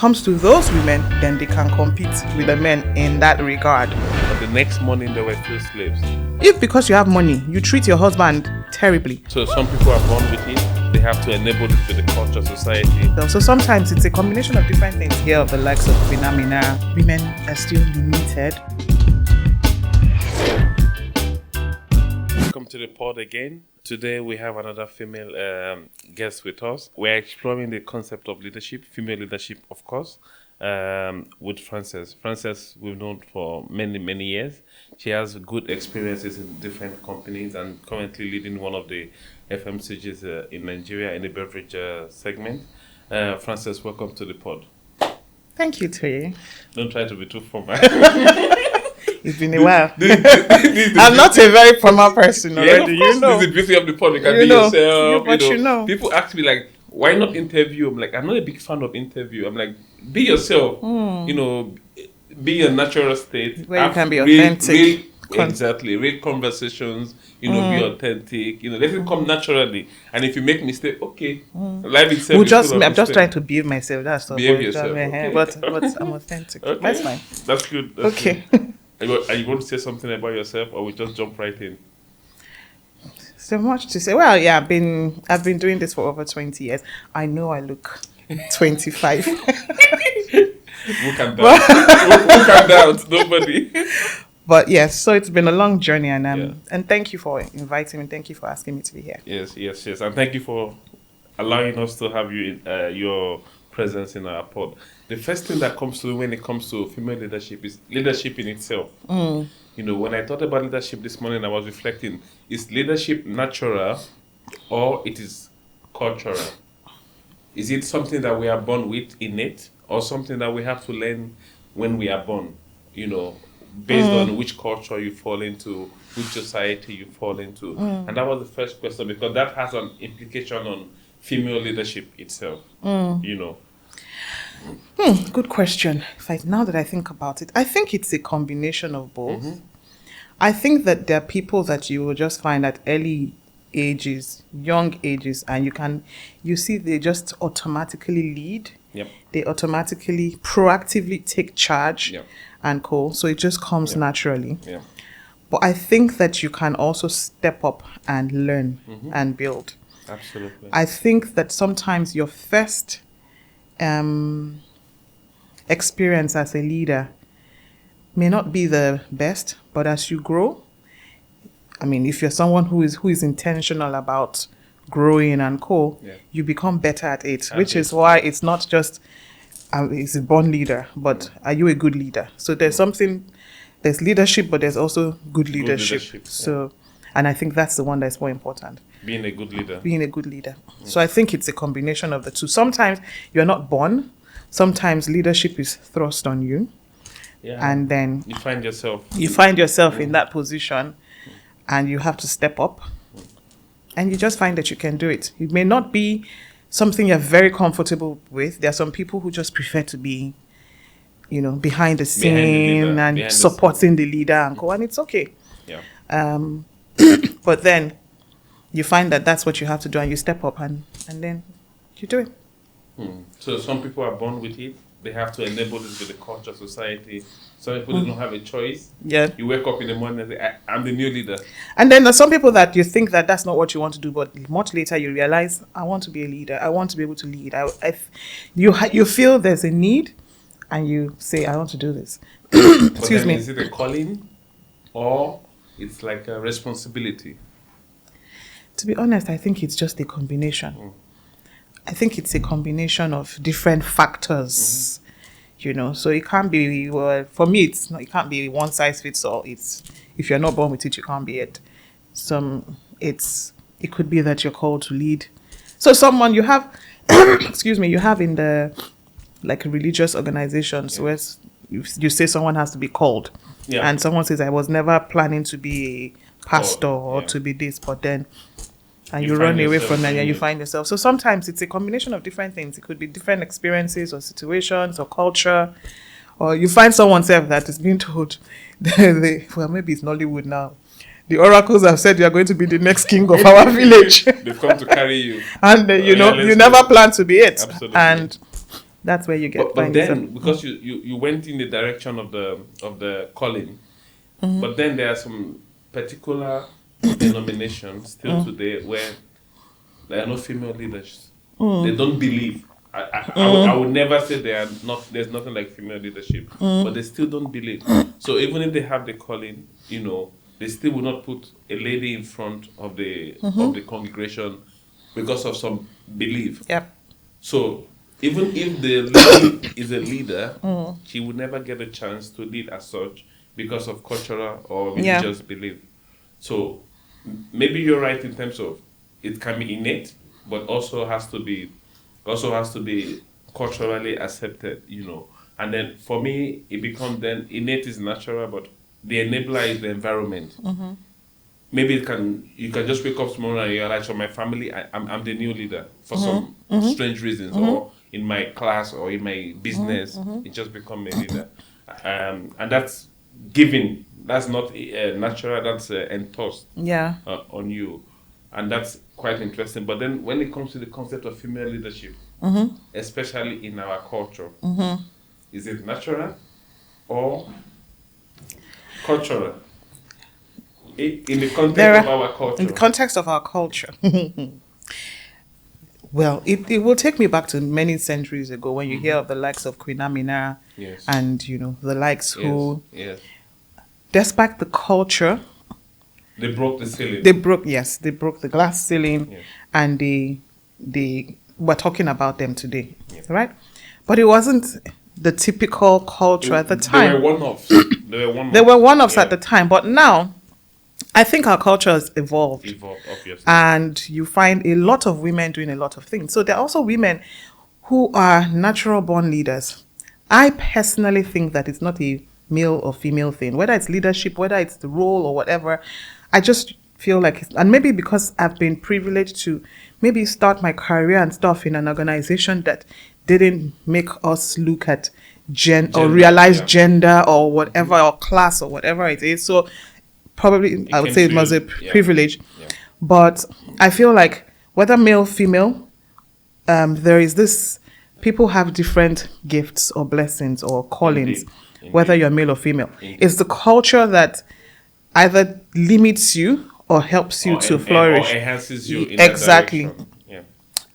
Comes to those women, then they can compete with the men in that regard. But the next morning they were still slaves. If because you have money, you treat your husband terribly. So some people are born with it. They have to enable it with the culture, society. So sometimes it's a combination of different things. Here of the likes of phenomena, women are still limited. Welcome to the pod again. Today we have another female guest with us. We're exploring the concept of leadership, female leadership, of course, with Frances. Frances, we've known for many years. She has good experiences in different companies and currently leading one of the FMCGs in Nigeria in the beverage segment. Frances, welcome to the pod. Thank you, Toye. Don't try to be too formal. It's been a while. I'm not a very formal person already. Yeah, of course, this is the beauty of the pod. You can be yourself. People ask me like, why not interview? I'm like, I'm not a big fan of interview. I'm like, be yourself. Be your natural state. Where you can be authentic. Exactly. Read conversations. Be authentic. Let it come naturally. And if you make mistake, okay. Life itself. I'm just trying to behave myself. That's all. Behave yourself. Okay. But I'm authentic. Okay. That's fine. That's good. Okay. Are you going to say something about yourself, or we just jump right in? So much to say. Well, yeah, I've been doing this for over 20 years. I know I look 25. Who can doubt? Who can doubt? Nobody. But yes, so it's been a long journey, and thank you for inviting me. Thank you for asking me to be here. Yes, and thank you for allowing us to have you your presence in our pod. The first thing that comes to when it comes to female leadership is leadership in itself. When I thought about leadership this morning, I was reflecting: is leadership natural, or it is cultural? Is it something that we are born with innate, or something that we have to learn when we are born? Based on which culture you fall into, which society you fall into. And that was the first question, because that has an implication on female leadership itself. Good question. Now that I think about it, I think it's a combination of both. I think that there are people that you will just find at early ages, young ages, and you see they just automatically lead. Yep. They automatically, proactively take charge. Yep. And cool. So it just comes naturally. Yeah. But I think that you can also step up and learn and build. Absolutely. I think that sometimes your first experience as a leader may not be the best, but as you grow, if you're someone who is intentional about growing and you become better at it, which is why it's not just is a born leader, but are you a good leader? So there's leadership, but there's also good leadership. So, and I think that's the one that's more important. Being a good leader. So I think it's a combination of the two. Sometimes you're not born. Sometimes leadership is thrust on you. Yeah. And then you find yourself in that position, and you have to step up. And you just find that you can do it. It may not be something you're very comfortable with. There are some people who just prefer to be, behind the scene and supporting the leader and it's okay. Yeah. But then you find that that's what you have to do, and you step up and then you do it. So some people are born with it. They have to enable this with the culture, society. Some people don't have a choice. Yeah. You wake up in the morning and say, I'm the new leader. And then there's some people that you think that that's not what you want to do, but much later you realize, I want to be a leader. I want to be able to lead. You feel there's a need, and you say, I want to do this. Excuse me. Is it a calling, or it's like a responsibility? To be honest, I think it's just a combination. I think it's a combination of different factors. So it can't be, for me, it can't be one size fits all. If you're not born with it, you can't be it. It could be that you're called to lead. So someone you have, you have in the, like, religious organizations where you say someone has to be called. Yeah. And someone says, I was never planning to be a pastor or to be this, but then, and you run away from that and you find yourself. So sometimes it's a combination of different things. It could be different experiences or situations or culture. Or you find someone that is being told, maybe it's Nollywood now. The oracles have said you are going to be the next king of our village. They've come to carry you. And, you never plan to be it. Absolutely. And That's where you get But finding then, some. because you went in the direction of the calling, but then there are some particular denominations still today where there are no female leaders. They don't believe. I would never say there's nothing like female leadership, but they still don't believe. So even if they have the calling, they still will not put a lady in front of the congregation because of some belief. Yep. So even if the lady is a leader, she would never get a chance to lead as such because of cultural or religious belief. So maybe you're right in terms of it can be innate, but also has to be culturally accepted. And then for me, it becomes then innate is natural, but the enabler is the environment. Maybe you can just wake up tomorrow and realize, for my family, I'm the new leader for some strange reasons, or in my class or in my business, it just become a leader, and that's given. That's not natural. That's enforced on you, and that's quite interesting. But then when it comes to the concept of female leadership, especially in our culture, is it natural or cultural? In the context of our culture. In the context of our culture. Well, it will take me back to many centuries ago when you hear of the likes of Queen Amina and, the likes who, despite the culture, they broke the ceiling. They broke the glass ceiling, and they were talking about them today, right? But it wasn't the typical culture at the time. They were one-offs. They were one-offs at the time, but now I think our culture has evolved. Obviously. And you find a lot of women doing a lot of things. So there are also women who are natural born leaders. I personally think that it's not a male or female thing, whether it's leadership, whether it's the role or whatever. I just feel like, and maybe because I've been privileged to maybe start my career and stuff in an organization that didn't make us look at gender or realize gender or whatever, or class or whatever it is. So probably I would say it was a privilege. But I feel like whether male, female, there is this, people have different gifts or blessings or callings, Indeed. Whether you're male or female. Indeed. It's the culture that either limits you or helps you to flourish. Or enhances you in exactly. That direction. Yeah.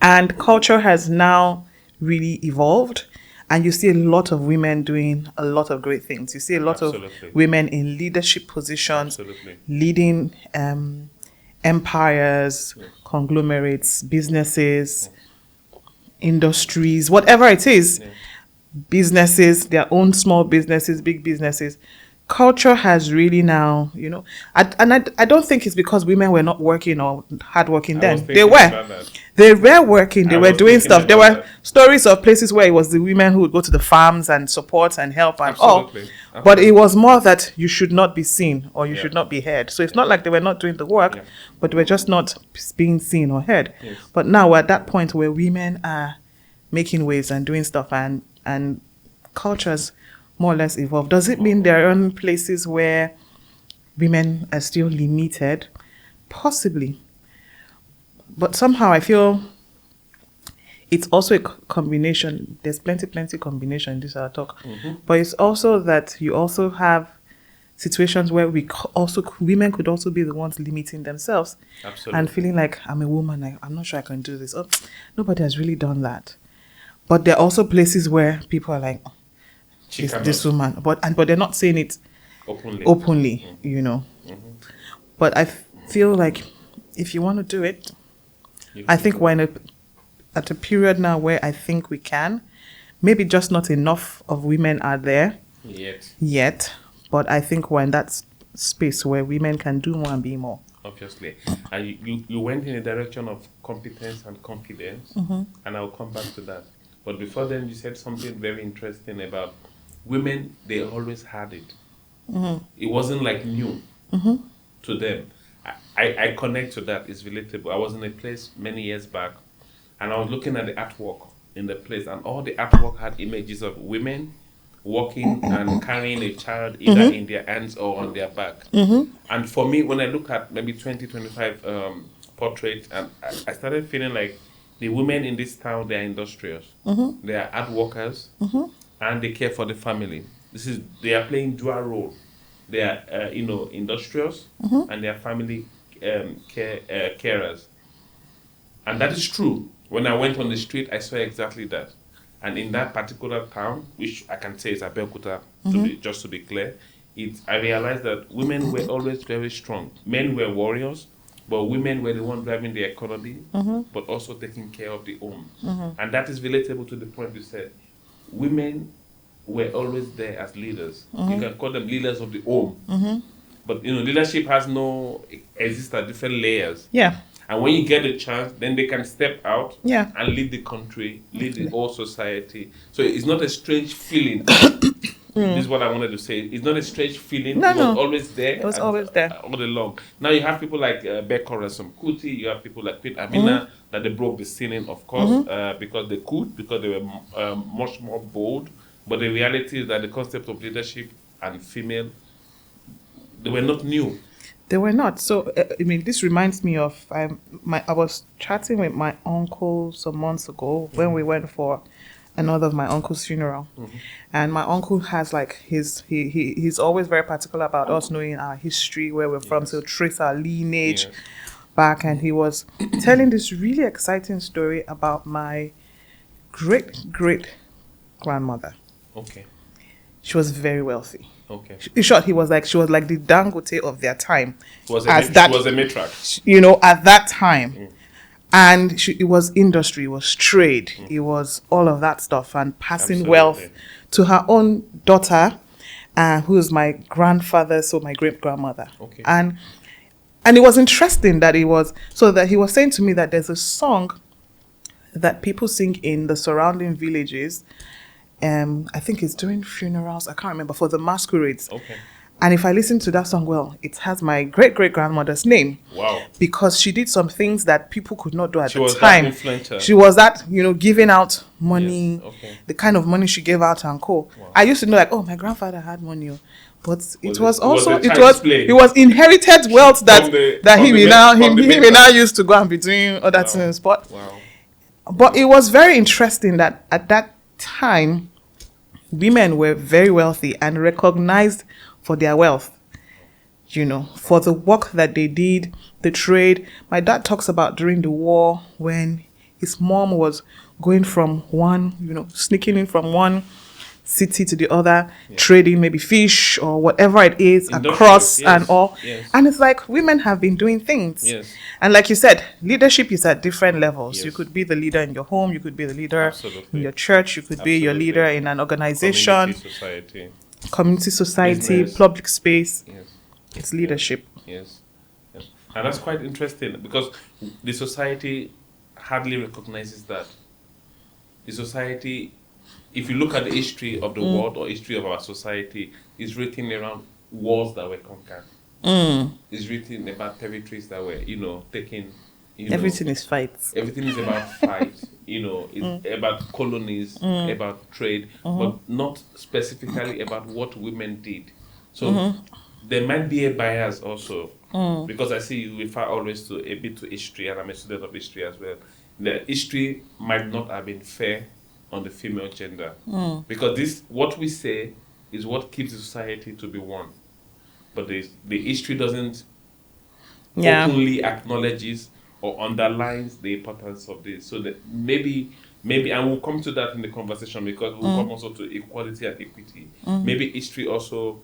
And culture has now really evolved. And you see a lot of women doing a lot of great things. You see a lot of women in leadership positions, leading empires, conglomerates, businesses, industries, whatever it is, businesses, their own small businesses, big businesses. Culture has really now, I don't think it's because women were not working or hardworking then. They were. They were working. They were doing stuff. There were stories of places where it was the women who would go to the farms and support and help and all. But it was more that you should not be seen or you should not be heard. So it's not like they were not doing the work, but they were just not being seen or heard. Yes. But now we're at that point where women are making waves and doing stuff, and cultures more or less evolved. Does it mean there are places where women are still limited? Possibly. But somehow I feel it's also a combination. There's plenty combination in this our talk. Mm-hmm. But it's also that you also have situations where women could also be the ones limiting themselves. Absolutely. And feeling like, I'm a woman, I'm not sure I can do this. Oh, nobody has really done that. But there are also places where people are like, this woman, but they're not saying it openly, Mm-hmm. But I feel like if you want to do it, I think we're at a period now where I think we can. Maybe just not enough of women are there yet, but I think we're in that space where women can do more and be more. Obviously. And you went in a direction of competence and confidence, and I'll come back to that. But before then, you said something very interesting about women. They always had it. Mm-hmm. It wasn't like new to them. I connect to that. It's relatable. I was in a place many years back, and I was looking at the artwork in the place, and all the artwork had images of women walking and carrying a child either in their hands or on their back. Mm-hmm. And for me, when I look at maybe 20, 25 portraits, and I started feeling like The women in this town, they are industrious. They are hard workers, and they care for the family. They are playing dual role. They are, industrious, and they are family carers. And that is true. When I went on the street, I saw exactly that. And in that particular town, which I can say is Abeokuta, just to be clear, I realized that women were always very strong. Men were warriors, but women were the one driving the economy, but also taking care of the home. And that is relatable to the point you said. Women were always there as leaders. You can call them leaders of the home. But leadership exists at different layers. Yeah. And when you get a chance, then they can step out Yeah. and lead the country, lead the whole society. So it's not a strange feeling. This is what I wanted to say. It's not a strange feeling. No, it was no. always there. It was always there. All along. Now you have people like Bekor and some Kuti. You have people like Queen Amina that they broke the ceiling, of course, because they could, because they were much more bold. But the reality is that the concept of leadership and female, they were not new. They were not. So, this reminds me of, I was chatting with my uncle some months ago when we went for another of my uncle's funeral. And my uncle has he's always very particular about us knowing our history, where we're from, so trace our lineage back. And he was telling this really exciting story about my great-great-grandmother. Okay. She was very wealthy. Okay. In short, she was like the Dangote of their time. She was a matriarch. At that time. And it was industry, it was trade, it was all of that stuff, and passing wealth to her own daughter, who is my grandfather, so my great-grandmother. Okay. And it was interesting that he was saying to me that there's a song that people sing in the surrounding villages. I think it's during funerals, I can't remember, for the masquerades. Okay. And if I listen to that song, well, it has my great-great-grandmother's name. Wow. Because she did some things that people could not do at the time. She was that influential. She was that, giving out money, okay. the kind of money she gave out and co. Wow. I used to know my grandfather had money, but it was inherited wealth that he may now use to go and be doing other things. But it was very interesting that at that time, women were very wealthy and recognized for their wealth, for the work that they did, the trade. My dad talks about during the war when his mom was going from sneaking in from one city to the other, trading maybe fish or whatever it is across and all. Yes. And it's like women have been doing things. Yes. And like you said, leadership is at different levels. Yes. You could be the leader in your home, you could be the leader Absolutely. in your church, you could be your leader in an organization. Community society, business. public space. Yes. It's leadership. Yes. And that's quite interesting because the society hardly recognizes that. The society, if you look at the history of the world or history of our society, is written around wars that were conquered. It's written about territories that were, taken. Everything is fights. Everything is about fight. It's about colonies, about trade, but not specifically about what women did. So there might be a bias also, because I see you refer always to a bit to history, and I'm a student of history as well. The history might not have been fair on the female gender, because what we say is what keeps the society to be one, but the history doesn't openly acknowledges or underlines the importance of this. So that maybe, and we'll come to that in the conversation, because we'll come also to equality and equity. Maybe history also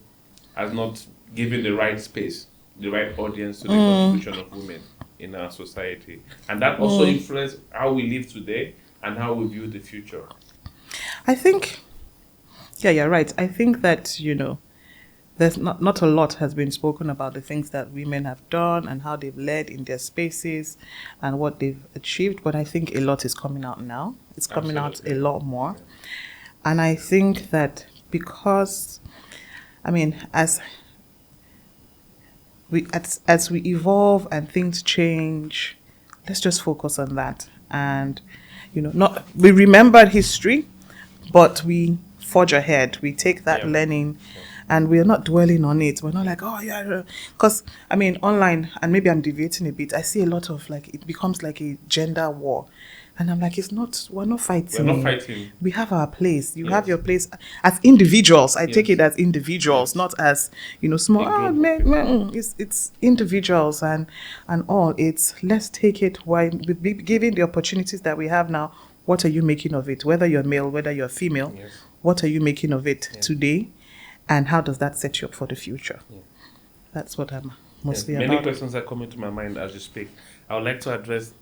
has not given the right space, the right audience to the contribution of women in our society. And that also influences how we live today and how we view the future. I think, you're right. I think that, there's not a lot has been spoken about the things that women have done and how they've led in their spaces and what they've achieved. But I think a lot is coming out now. It's coming out a lot more. And I think that because, as we evolve and things change, let's just focus on that. And, we remember history, but we forge ahead. We take that learning and we're not dwelling on it. We're not like, because, online, and maybe I'm deviating a bit, I see a lot of it becomes like a gender war. And I'm like, we're not fighting. We're not fighting. We have our place. You Yes. have your place as individuals. I take Yes. it as individuals, Yes. not as, small. A group of It's individuals and all. Let's take it while given the opportunities that we have now. What are you making of it? Whether you're male, whether you're female, Yes. what are you making of it Yes. today? And how does that set you up for the future? Yeah. That's what I'm mostly Many about. questions are coming to my mind as you speak. I would like to address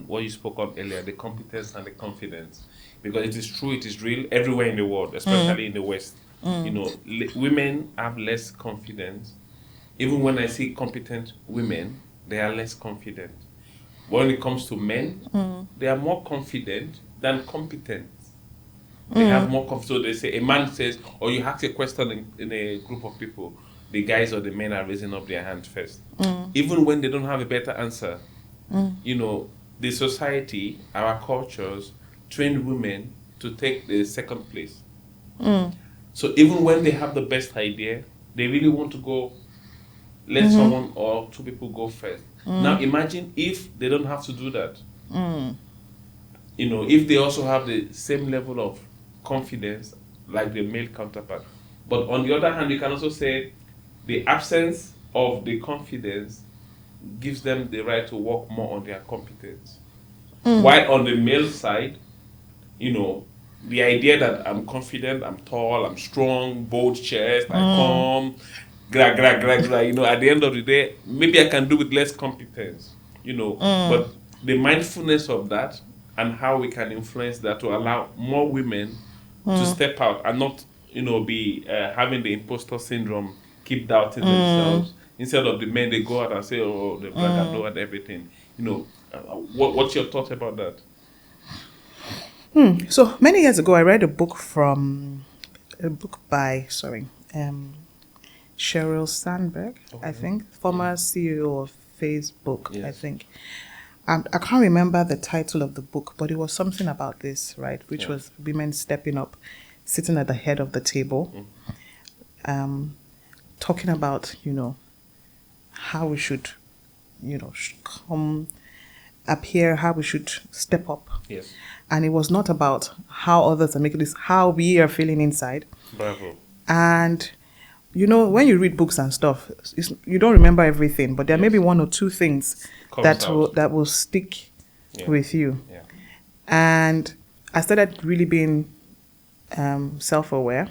what you spoke on earlier, the competence and the confidence. Because it is true, it is real everywhere in the world, especially in the West. Women have less confidence. Even when I see competent women, they are less confident. When it comes to men, they are more confident than competent. They have more confidence. So they say, a man says, or you ask a question in a group of people, the guys or the men are raising up their hand first. Even when they don't have a better answer. The society, our cultures, trained women to take the second place. So even when they have the best idea, they really want to go, let someone or two people go first. Now imagine if they don't have to do that. If they also have the same level of confidence like the male counterpart. But on the other hand, you can also say the absence of the confidence gives them the right to work more on their competence. While on the male side, the idea that I'm confident, I'm tall, I'm strong, bold chest, I come, at the end of the day, maybe I can do with less competence, but the mindfulness of that and how we can influence that to allow more women to step out and not, be having the imposter syndrome, keep doubting themselves. Instead of the men, they go out and say, oh, the black and blue and everything. What's your thought about that? So many years ago, I read a book by Sheryl Sandberg, I think, former CEO of Facebook, Yes. I think. I can't remember the title of the book, but it was something about this, right? Which was women stepping up, sitting at the head of the table, talking about, how we should, come up here, how we should step up. Yes. And it was not about how others are making this, how we are feeling inside. Bravo. And, when you read books and stuff, you don't remember everything, but there may be one or two things that will stick with you. Yeah. And I started really being self-aware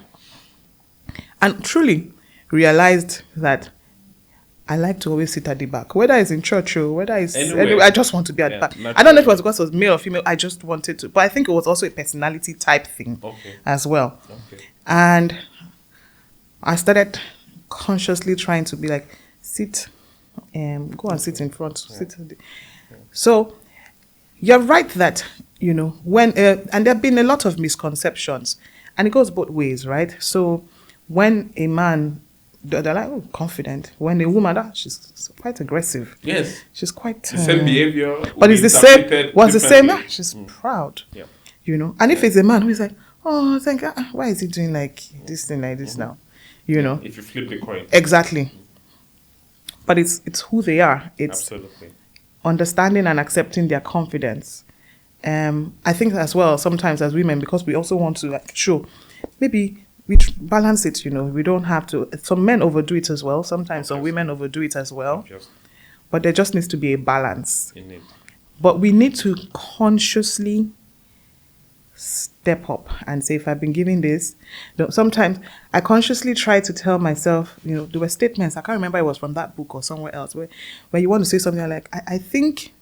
and truly realized that I like to always sit at the back, whether it's in church or whether it's anywhere, I just want to be at the back. Naturally. I don't know if it was because it was male or female. I just wanted to, but I think it was also a personality type thing as well. Okay. And I started consciously trying to be like, sit, go and sit in front. So you're right that, when, and there have been a lot of misconceptions, and it goes both ways, right? So when a man, they're like, oh, confident. When a woman, she's quite aggressive. Yes. She's quite... The same behavior. But it's the same. Was the same. She's proud. Yeah. And if it's a man who's like, oh, why is he doing like this thing like this now? If you flip the coin. Exactly. But it's who they are. It's Absolutely. understanding and accepting their confidence. I think as well, sometimes as women, because we also want to show, maybe we balance it, we don't have to. Some men overdo it as well. Sometimes some women overdo it as well. But there just needs to be a balance. Indeed. But we need to consciously step up and say, if I've been given this, sometimes I consciously try to tell myself, there were statements, I can't remember it was from that book or somewhere else, where you want to say something like, I think,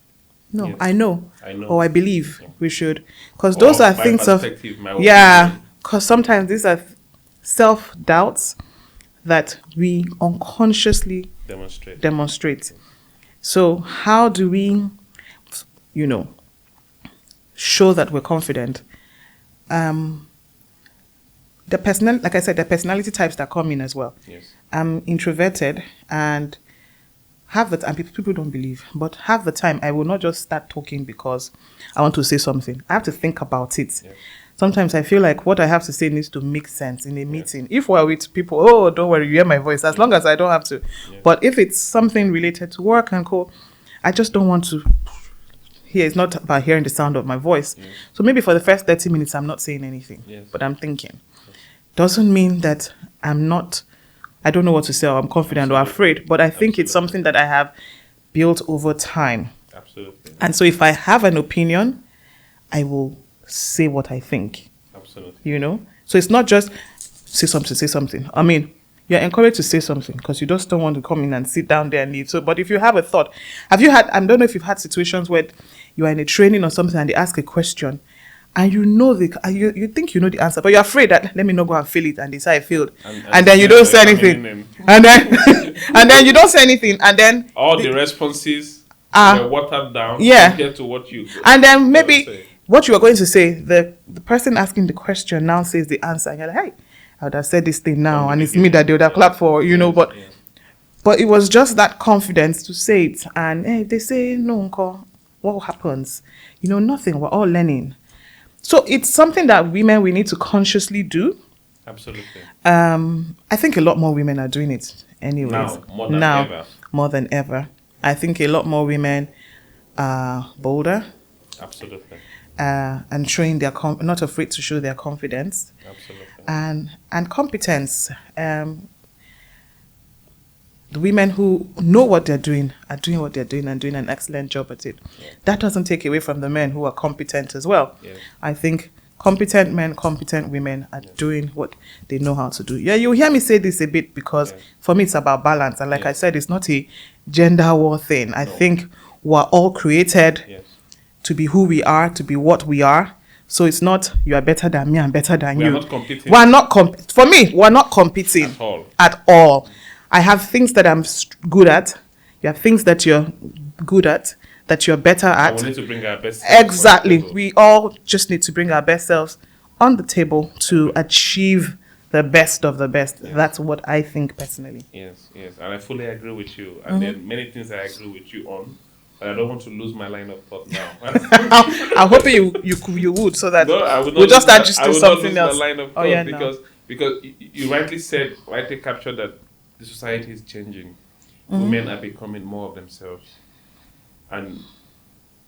no, yes. I know, or I believe we should. Because those are things of, because sometimes these are self-doubts that we unconsciously demonstrate. So how do we, show that we're confident? The personality types that come in as well. Yes. I'm introverted and half the time, people don't believe, but half the time I will not just start talking because I want to say something. I have to think about it. Yes. Sometimes I feel like what I have to say needs to make sense in a meeting. If we're with people, oh, don't worry, you hear my voice, as long as I don't have to. Yes. But if it's something related to work and co, I just don't want to here. It's not about hearing the sound of my voice. Yes. So maybe for the first 30 minutes, I'm not saying anything, Yes. but I'm thinking. Doesn't mean that I don't know what to say, or I'm confident or afraid, but I think it's something that I have built over time. Absolutely. And so if I have an opinion, I will say what I think, Absolutely. So it's not just say something. I mean, you're encouraged to say something because you just don't want to come in and sit down there and leave. So, but if you have a thought, I don't know if you've had situations where you are in a training or something and they ask a question and you think you know the answer, but you're afraid that let me not go and fill it, and they say I failed, and then you don't say anything, and then you don't say anything, and then all the responses were watered down compared to what you. And then maybe what you are going to say, the person asking the question now says the answer, and you're like, hey, I would have said this thing now, and it's me that they would have clapped for, but it was just that confidence to say it, and hey, they say no, uncle, what happens? Nothing. We're all learning. So it's something that we need to consciously do. Absolutely. I think a lot more women are doing it anyways. Now, more than ever. I think a lot more women are bolder. Absolutely. And showing not afraid to show their confidence. Absolutely. And competence. The women who know what they're doing are doing what they're doing and doing an excellent job at it. Yeah. That doesn't take away from the men who are competent as well. Yeah. I think competent men, competent women are doing what they know how to do. Yeah, you'll hear me say this a bit because for me it's about balance. And like I said, it's not a gender war thing. I think we're all created to be who we are, to be what we are. So it's not you are better than me, I'm better than you. We're not competing. For me, we're not competing at all. I have things that I'm good at. You have things that you're good at, that you're better at. We need to bring our best selves. Exactly. We all just need to bring our best selves on the table to achieve the best of the best. Yes. That's what I think personally. Yes. And I fully agree with you. And there are many things I agree with you on. But I don't want to lose my line of thought now. I'm hoping you would, so that we'll just adjust to something else. My line of thought because you rightly captured that the society is changing. Women are becoming more of themselves. And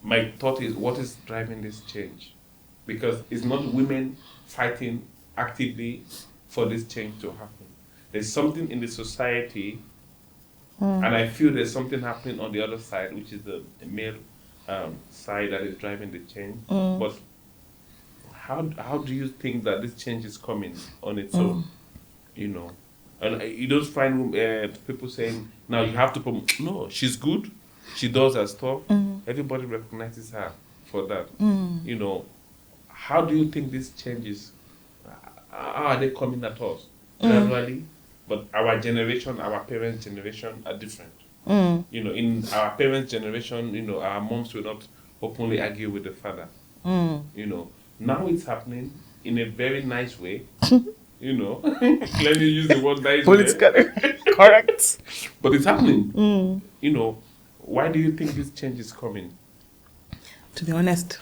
my thought is, what is driving this change? Because it's not women fighting actively for this change to happen. There's something in the society, and I feel there's something happening on the other side, which is the male side that is driving the change. But how do you think that this change is coming on its own? And you don't find people saying, now you have to promote. No, she's good. She does her stuff. Everybody recognizes her for that. How do you think these changes, how are they coming at us? Gradually, but our generation, our parents' generation are different. In our parents' generation, our moms will not openly argue with the father. Now it's happening in a very nice way. Let me use the word nice politically correct. But it's happening. Why do you think this change is coming? To be honest,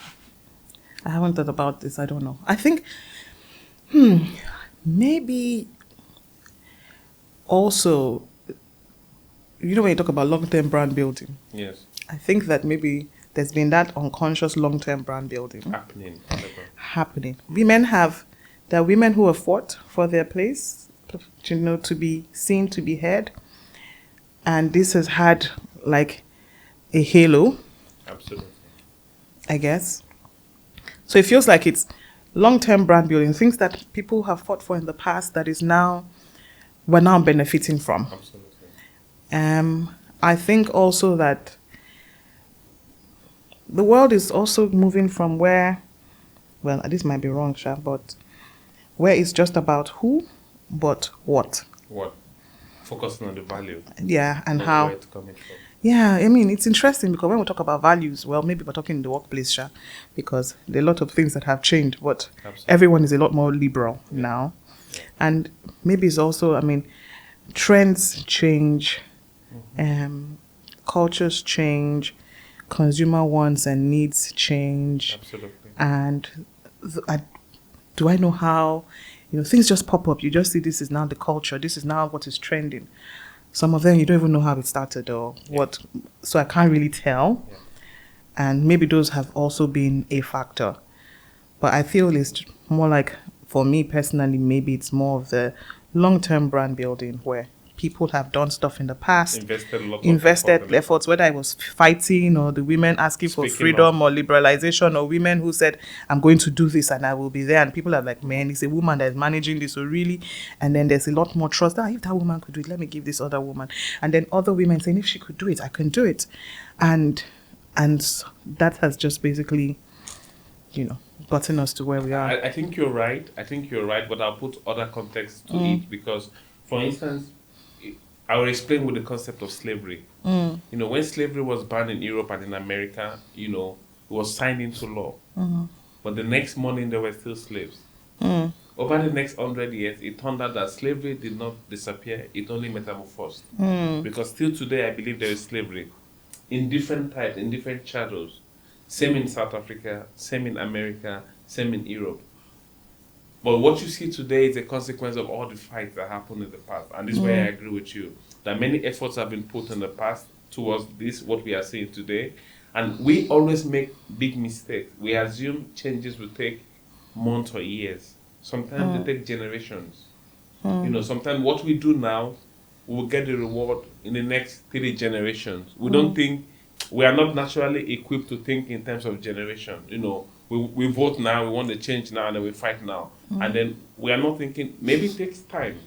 I haven't thought about this. I don't know. I think, maybe also, when you talk about long-term brand building. Yes. I think that maybe there's been that unconscious long-term brand building. Happening. There are women who have fought for their place, to be seen, to be heard. And this has had like a halo. Absolutely. I guess. So it feels like it's long-term brand building, things that people have fought for in the past that we're now benefiting from. Absolutely. I think also that the world is also moving from where, well, this might be wrong, Sha, but where it's just about who, but what. What? Focusing on the value. Yeah, and how. Where it's coming from. Yeah, I mean, it's interesting because when we talk about values, well, maybe we're talking in the workplace, Sha, because there are a lot of things that have changed, but everyone is a lot more liberal now. Yeah. And maybe it's also, trends change, cultures change, consumer wants and needs change. Absolutely. And do I know how, things just pop up. You just see this is now the culture. This is now what is trending. Some of them, you don't even know how it started or what. So I can't really tell. And maybe those have also been a factor. But I feel it's more like, for me personally, maybe it's more of the long-term brand building where people have done stuff in the past, invested efforts, whether it was fighting or the women asking for freedom or liberalization, or women who said, I'm going to do this and I will be there. And people are like, man, it's a woman that is managing this, so really? And then there's a lot more trust. If that woman could do it, let me give this other woman. And then other women saying, if she could do it, I can do it. And that has just basically, gotten us to where we are. I think you're right. But I'll put other context to it, because, for instance, I will explain with the concept of slavery. When slavery was banned in Europe and in America, it was signed into law. But the next morning, there were still slaves. Over the next 100 years, it turned out that slavery did not disappear. It only metamorphosed. Because still today, I believe there is slavery in different types, in different shadows. Same in South Africa, same in America, same in Europe. But what you see today is a consequence of all the fights that happened in the past. And this is where I agree with you, that many efforts have been put in the past towards this, what we are seeing today. And we always make big mistakes. We assume changes will take months or years. Sometimes they take generations. Sometimes what we do now, we'll get the reward in the next 3 generations. We don't think, we are not naturally equipped to think in terms of generation. We vote now, we want to change now, and then we fight now. And then we are not thinking, maybe it takes time.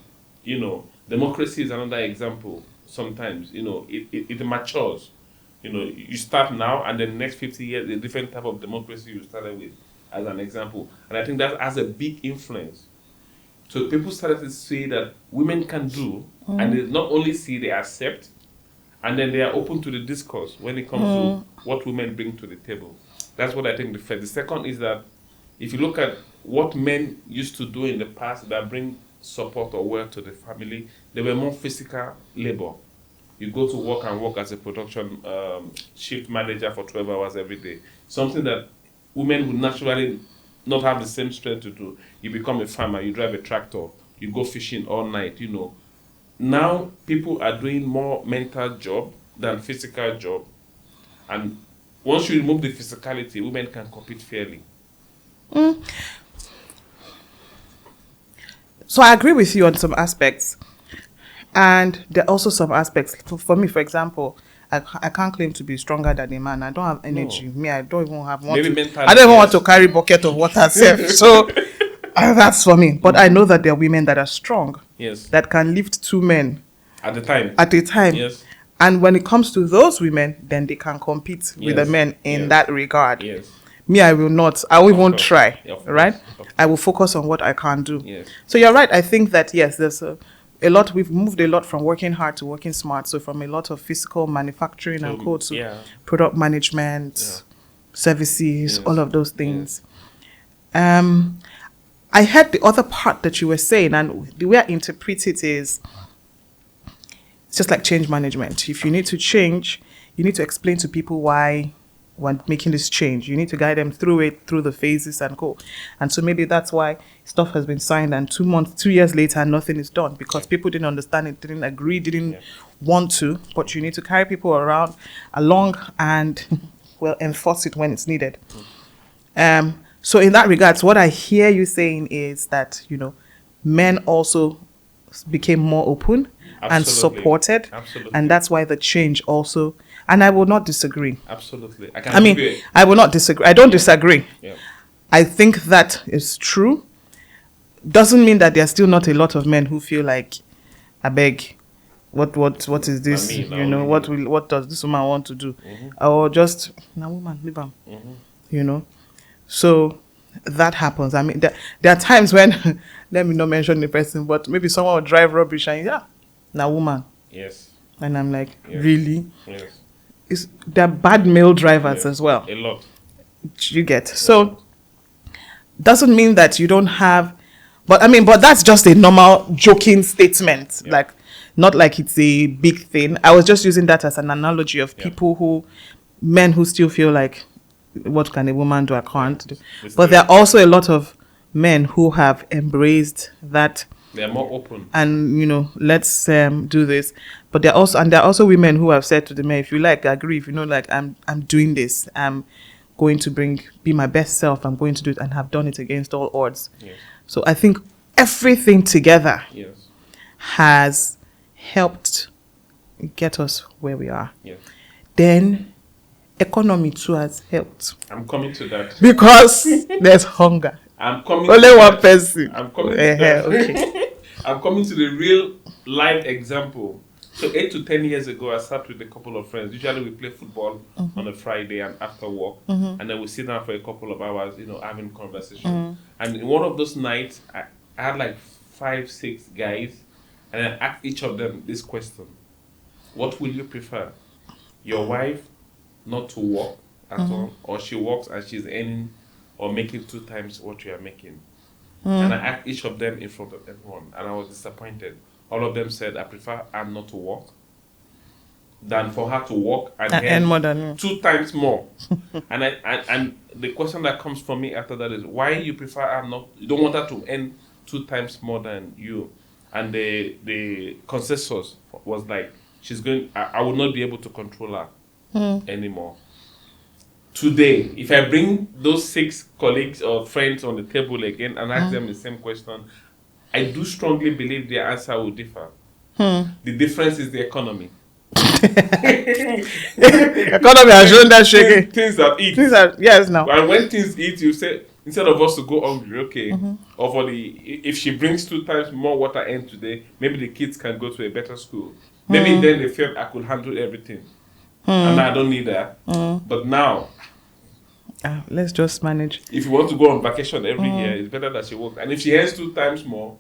Democracy is another example. Sometimes, it matures. You start now, and then the next 50 years, a different type of democracy you started with, as an example. And I think that has a big influence. So people started to see that women can do, and they not only see, they accept, and then they are open to the discourse when it comes to what women bring to the table. That's what I think the first. The second is that if you look at what men used to do in the past that bring support or wealth to the family, they were more physical labor. You go to work and work as a production shift manager for 12 hours every day. Something that women would naturally not have the same strength to do. You become a farmer, you drive a tractor, you go fishing all night, Now people are doing more mental job than physical job. And once you remove the physicality, women can compete fairly. So I agree with you on some aspects. And there are also some aspects. For me, for example, I can't claim to be stronger than a man. I don't have energy. No. Me, I don't even have I don't even want to carry bucket of water self. So that's for me. But I know that there are women that are strong. Yes. That can lift 2 men. At a time. Yes. And when it comes to those women, then they can compete with the men in that regard. Yes. Me, I will not. I won't try. Right? I will focus on what I can do. Yes. So you're right. I think that, yes, there's a lot. We've moved a lot from working hard to working smart. So from a lot of physical manufacturing and code to product management, services, all of those things. I heard the other part that you were saying, and the way I interpret it is, it's just like change management. If you need to change, you need to explain to people why we're making this change. You need to guide them through it, through the phases and go. And so maybe that's why stuff has been signed and 2 years later, nothing is done because people didn't understand it, didn't agree, didn't want to. But you need to carry people along and enforce it when it's needed. So in that regards, what I hear you saying is that, men also became more open and supported. Absolutely. And that's why the change also, and I will not disagree. Absolutely. I will not disagree. I don't disagree. Yeah. I think that is true. Doesn't mean that there are still not a lot of men who feel like, I beg, what is this? What does this woman want to do? Or just, woman, leave her. So that happens. I mean, there are times when, let me not mention the person, but maybe someone will drive rubbish and woman. Yes. And I'm like, really? Yes. There are bad male drivers as well. A lot. You get. So doesn't mean that you don't have, but that's just a normal joking statement. Yeah. Like, not like it's a big thing. I was just using that as an analogy of men who still feel like, what can a woman do? I can't do. But there are also a lot of men who have embraced that They're more open. And let's do this. But there are also women who have said to the men, if you like, agree. If like, I'm doing this, I'm going to be my best self. I'm going to do it, and have done it against all odds. Yes. So I think everything together has helped get us where we are. Yes. Then economy too has helped. I'm coming to that. Because there's hunger. I'm coming Only to one that. person. I'm coming to that. Okay. I'm coming to the real life example. So 8 to 10 years ago, I sat with a couple of friends. Usually we play football on a Friday and after work. And then we sit down for a couple of hours, having conversation. And in one of those nights, I had like 5, 6 guys. And I asked each of them this question. What will you prefer? Your wife not to work at all? Or she works and she's earning or making 2 times what you are making? And I asked each of them in front of everyone, and I was disappointed. All of them said, I prefer her not to work than for her to work and earn more than you. 2 times more. and the question that comes from me after that is, why you prefer her you don't want her to earn 2 times more than you? And the consensus was like, I will not be able to control her anymore. Today, if I bring those 6 colleagues or friends on the table again and ask them the same question, I do strongly believe their answer will differ. The difference is the economy. Economy has shown that shaking. Things that eat. Yes, now. And when things eat, you say, instead of us to go hungry, okay, or if she brings 2 times more what I earn today, maybe the kids can go to a better school. Maybe then they felt I could handle everything. And I don't need that. But now, let's just manage. if you want to go on vacation every year, it's better that she works. And if she earns 2 times more,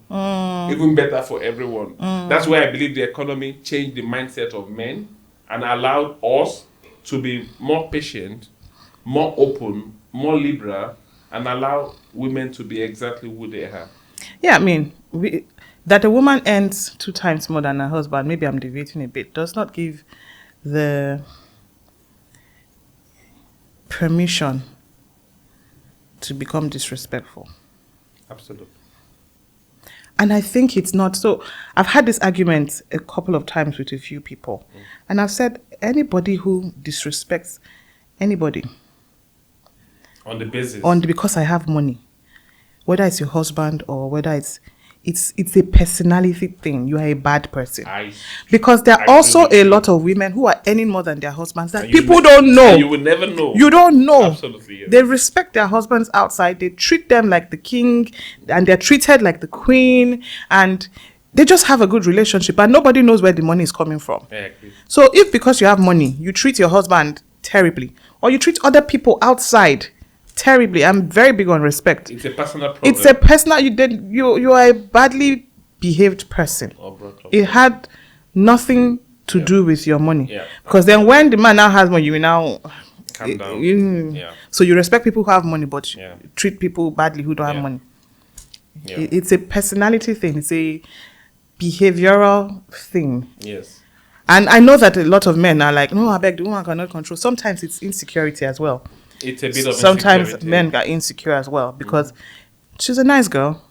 even better for everyone. That's why I believe the economy changed the mindset of men and allowed us to be more patient, more open, more liberal, and allow women to be exactly who they are. Yeah, I mean, that a woman earns 2 times more than her husband, maybe I'm deviating a bit, does not give the permission to become disrespectful. Absolutely. And I think it's not. So I've had this argument a couple of times with a few people. And I've said, anybody who disrespects anybody on the basis because I have money, whether it's your husband or whether it's a personality thing, you are a bad person. Because there are also a lot of women who are earning more than their husbands that people don't know. You will never know. You don't know. Absolutely. Yes. They respect their husbands outside. They treat them like the king, and they're treated like the queen, and they just have a good relationship, and nobody knows where the money is coming from. I agree. So if because you have money, you treat your husband terribly, or you treat other people outside terribly, I'm very big on respect. It's a personal problem. It's a personal. You are a badly behaved person. It had nothing to do with your money. Yeah. Because then when the man now has money, you will now calm down. So you respect people who have money, but treat people badly who don't have money. Yeah. It's a personality thing. It's a behavioral thing. Yes. And I know that a lot of men are like, no, I beg, the woman cannot control. Sometimes it's insecurity as well. It's a bit of sometimes men are insecure as well because she's a nice girl,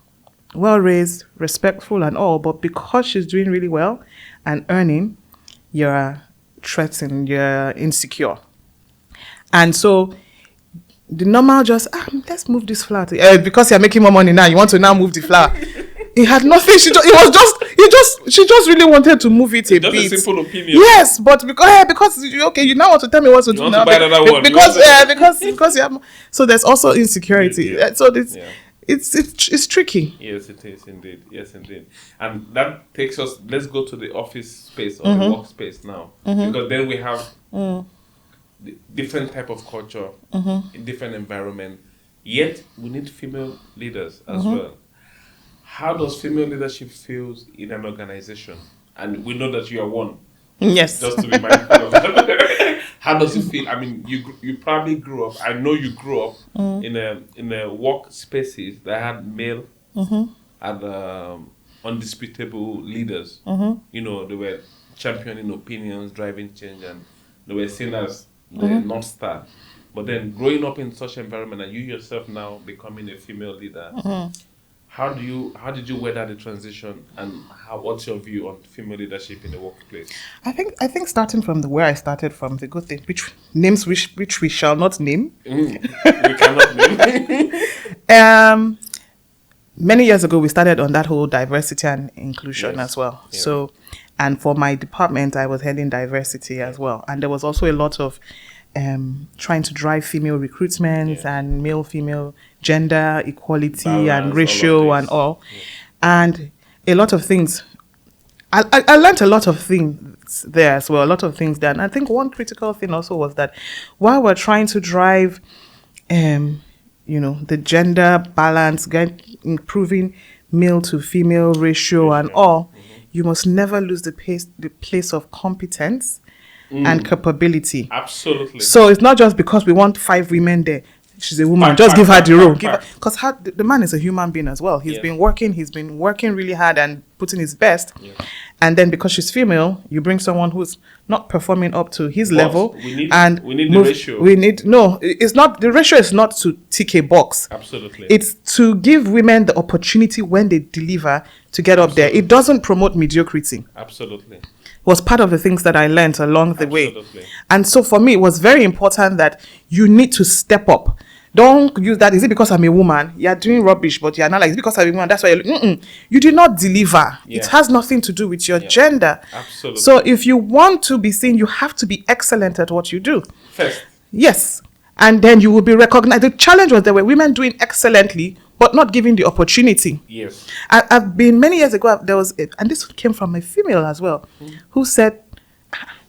well raised, respectful and all, but because she's doing really well and earning, you're threatened, you're insecure. And so the normal just, let's move this flower because you're making more money now, you want to now move the flower. It had nothing. She just really wanted to move it a bit. Just a simple opinion. Yes, but because you now want to tell me what to do now. Because you have. So there's also insecurity. Yeah. So it's tricky. Yes, it is indeed. Yes, indeed. And that takes us. Let's go to the office space or the workspace now, because then we have different type of culture, in different environment. Yet we need female leaders as well. How does female leadership feel in an organization? And we know that you are one. Yes. Just to be mindful of that. How does it feel? I mean, you probably grew up. I know you grew up in a work spaces that had male and undisputable leaders. You know, they were championing opinions, driving change, and they were seen as the North Star. But then growing up in such environment and you yourself now becoming a female leader, How did you weather the transition, and what's your view on female leadership in the workplace? I think starting from where I started from, the good thing, which we shall not name. We cannot name. Many years ago, we started on that whole diversity and inclusion as well. Yeah. So, and for my department, I was heading diversity as well. And there was also a lot of trying to drive female recruitment and male-female gender equality Balance, and ratio and all. Yeah. And a lot of things. I learned a lot of things there as well, a lot of things there. And I think one critical thing also was that while we're trying to drive the gender balance, improving male to female ratio and all, you must never lose the place of competence and capability. Absolutely. So it's not just because we want 5 women there. She's a woman. Just give her the role. Because the man is a human being as well. He's been working really hard and putting his best. Yeah. And then because she's female, you bring someone who's not performing up to his level. We need the ratio. It's not, the ratio is not to tick a box. Absolutely. It's to give women the opportunity when they deliver to get up there. It doesn't promote mediocrity. Absolutely. Was part of the things that I learned along the way. And so for me, it was very important that you need to step up. Don't use that. Is it because I'm a woman? You're doing rubbish, but you're not like, it's because I'm a woman. That's why you did not deliver. Yeah. It has nothing to do with your gender. Absolutely. So if you want to be seen, you have to be excellent at what you do. First. Yes. And then you will be recognized. The challenge was there were women doing excellently, but not given the opportunity. Yes. I've been many years ago, and this came from a female as well, who said,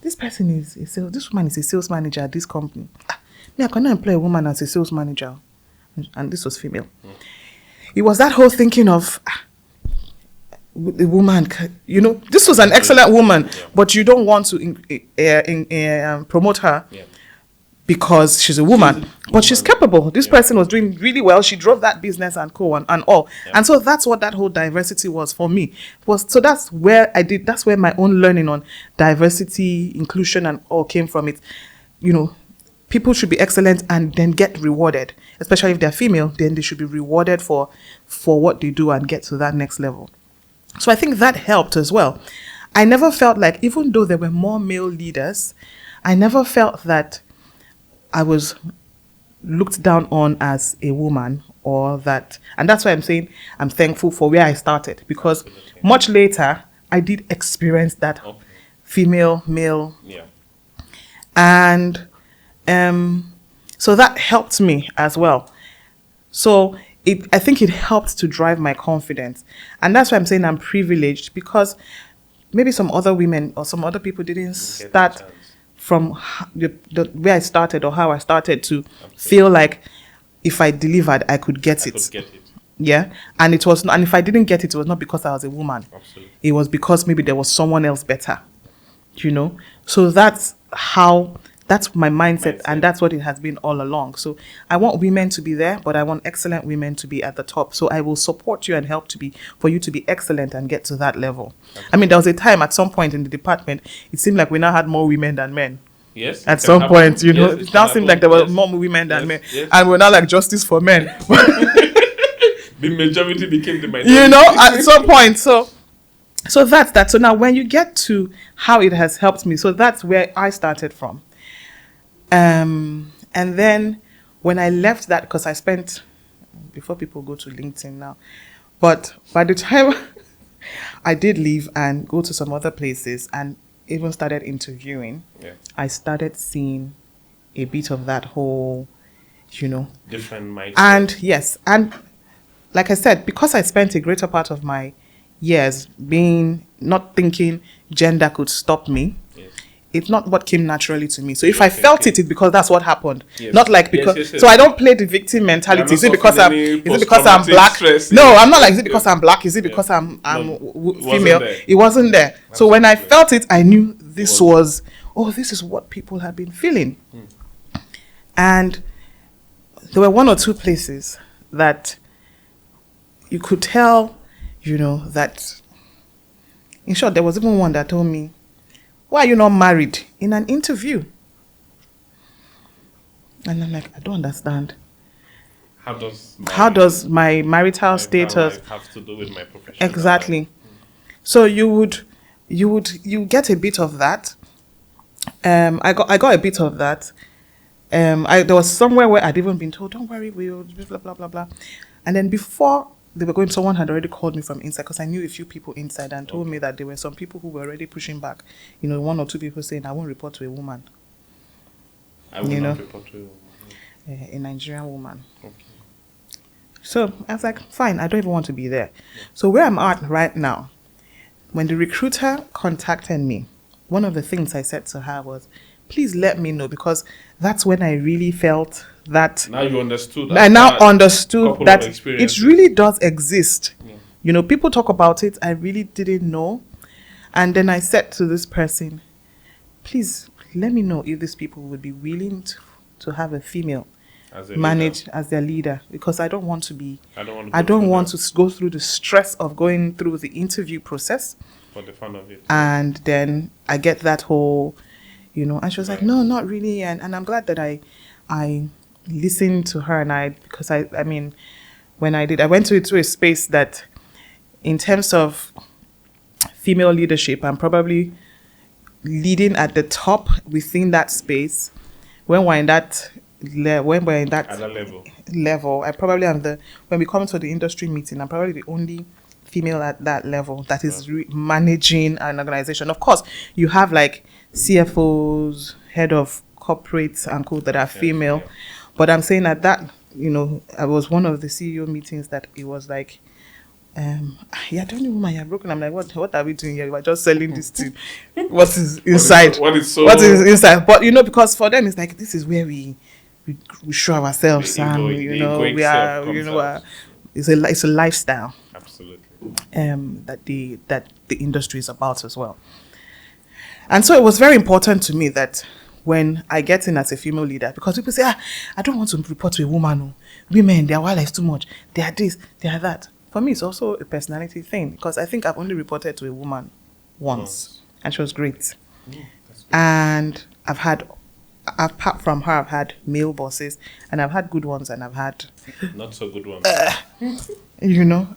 this woman is a sales manager at this company. I cannot employ a woman as a sales manager. And this was female. It was that whole thinking of the woman, this was an excellent woman, but you don't want to promote her because she's a woman. But she's capable. This person was doing really well. She drove that business and and all. Yeah. And so that's what that whole diversity was for me. So that's where my own learning on diversity, inclusion and all came from it. People should be excellent and then get rewarded, especially if they're female, then they should be rewarded for what they do and get to that next level. So I think that helped as well. I never felt like, even though there were more male leaders, I never felt that I was looked down on as a woman or that. And that's why I'm saying I'm thankful for where I started, because much later I did experience that female, male. Yeah. And so that helped me as well. So I think it helped to drive my confidence. And that's why I'm saying I'm privileged, because maybe some other women or some other people didn't start from the way I started or how I started to feel like if I delivered, I could get it. Yeah. And if I didn't get it, it was not because I was a woman. Absolutely. It was because maybe there was someone else better, So that's my mindset, and that's what it has been all along. So I want women to be there, but I want excellent women to be at the top. So I will support you and help for you to be excellent and get to that level. Okay. I mean, there was a time at some point in the department, it seemed like we now had more women than men. Yes. At some point, it now seemed like there were more women than men. Yes. And we're now like justice for men. The majority became the minority. At some point. So that's that. So now when you get to how it has helped me, so that's where I started from. And then when I left that, because I spent, before people go to LinkedIn now, but by the time I did leave and go to some other places and even started interviewing, I started seeing a bit of that whole, different mindset. And yes, and like I said, because I spent a greater part of my years not thinking gender could stop me. It's not what came naturally to me. So if I felt it's because that's what happened. Yes. Not like because... Yes. So I don't play the victim mentality. Is it because I'm black? Stress, no, I'm not like, is it because I'm black? Is it because I'm female? It wasn't there. Absolutely. So when I felt it, I knew this is what people had been feeling. And there were one or two places that you could tell, that... In short, there was even one that told me, why are you not married? In an interview. And I'm like, I don't understand. how does my marital status life have to do with my professional exactly life? So you get a bit of that. I got a bit of that. There was somewhere where I'd even been told, don't worry, we'll blah blah blah blah. And then before they were going, someone had already called me from inside, because I knew a few people inside, and told me that there were some people who were already pushing back. One or two people saying, I won't report to a woman. I will not report to a woman. A Nigerian woman. Okay. So I was like, fine, I don't even want to be there. Yeah. So where I'm at right now, when the recruiter contacted me, one of the things I said to her was, please let me know, because that's when I really felt that. Now you understood. I now understood that it really does exist. Yeah. People talk about it. I really didn't know. And then I said to this person, please let me know if these people would be willing to have a female manage as their leader, because I don't want to go through the stress of going through the interview process. For the fun of it. And then I get that whole, and she was like, no, not really. And I'm glad that I listened to her, because I mean, when I went to a space that, in terms of female leadership, I'm probably leading at the top within that space. When we're in that level, I probably am when we come to the industry meeting, I'm probably the only female at that level that is managing an organization. Of course, you have like CFOs, head of corporates and co that are female. Yeah. But I'm saying that, I was one of the CEO meetings that it was like, the only woman you're broken. I'm like, what are we doing here? We're just selling this to what is inside. What is inside? But because for them it's like, this is where we show ourselves, and we are, it's a lifestyle. Absolutely. That the industry is about as well. And so it was very important to me that when I get in as a female leader, because people say, I don't want to report to a woman. Women, their wife is too much. They are this, they are that. For me, it's also a personality thing, because I think I've only reported to a woman once, and she was great. And apart from her, I've had male bosses, and I've had good ones, and I've had not so good ones.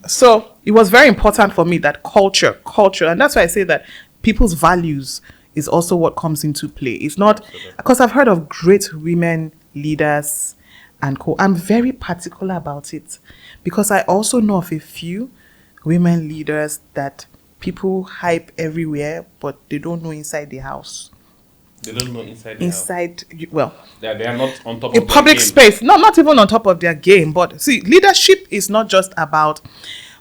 So it was very important for me that culture, and that's why I say that people's values is also what comes into play. It's not, because I've heard of great women leaders and co. I'm very particular about it, because I also know of a few women leaders that people hype everywhere, but they don't know inside the house. They don't know inside the house. Well, they are not on top of their public game. Space. No, not even on top of their game. But see, leadership is not just about,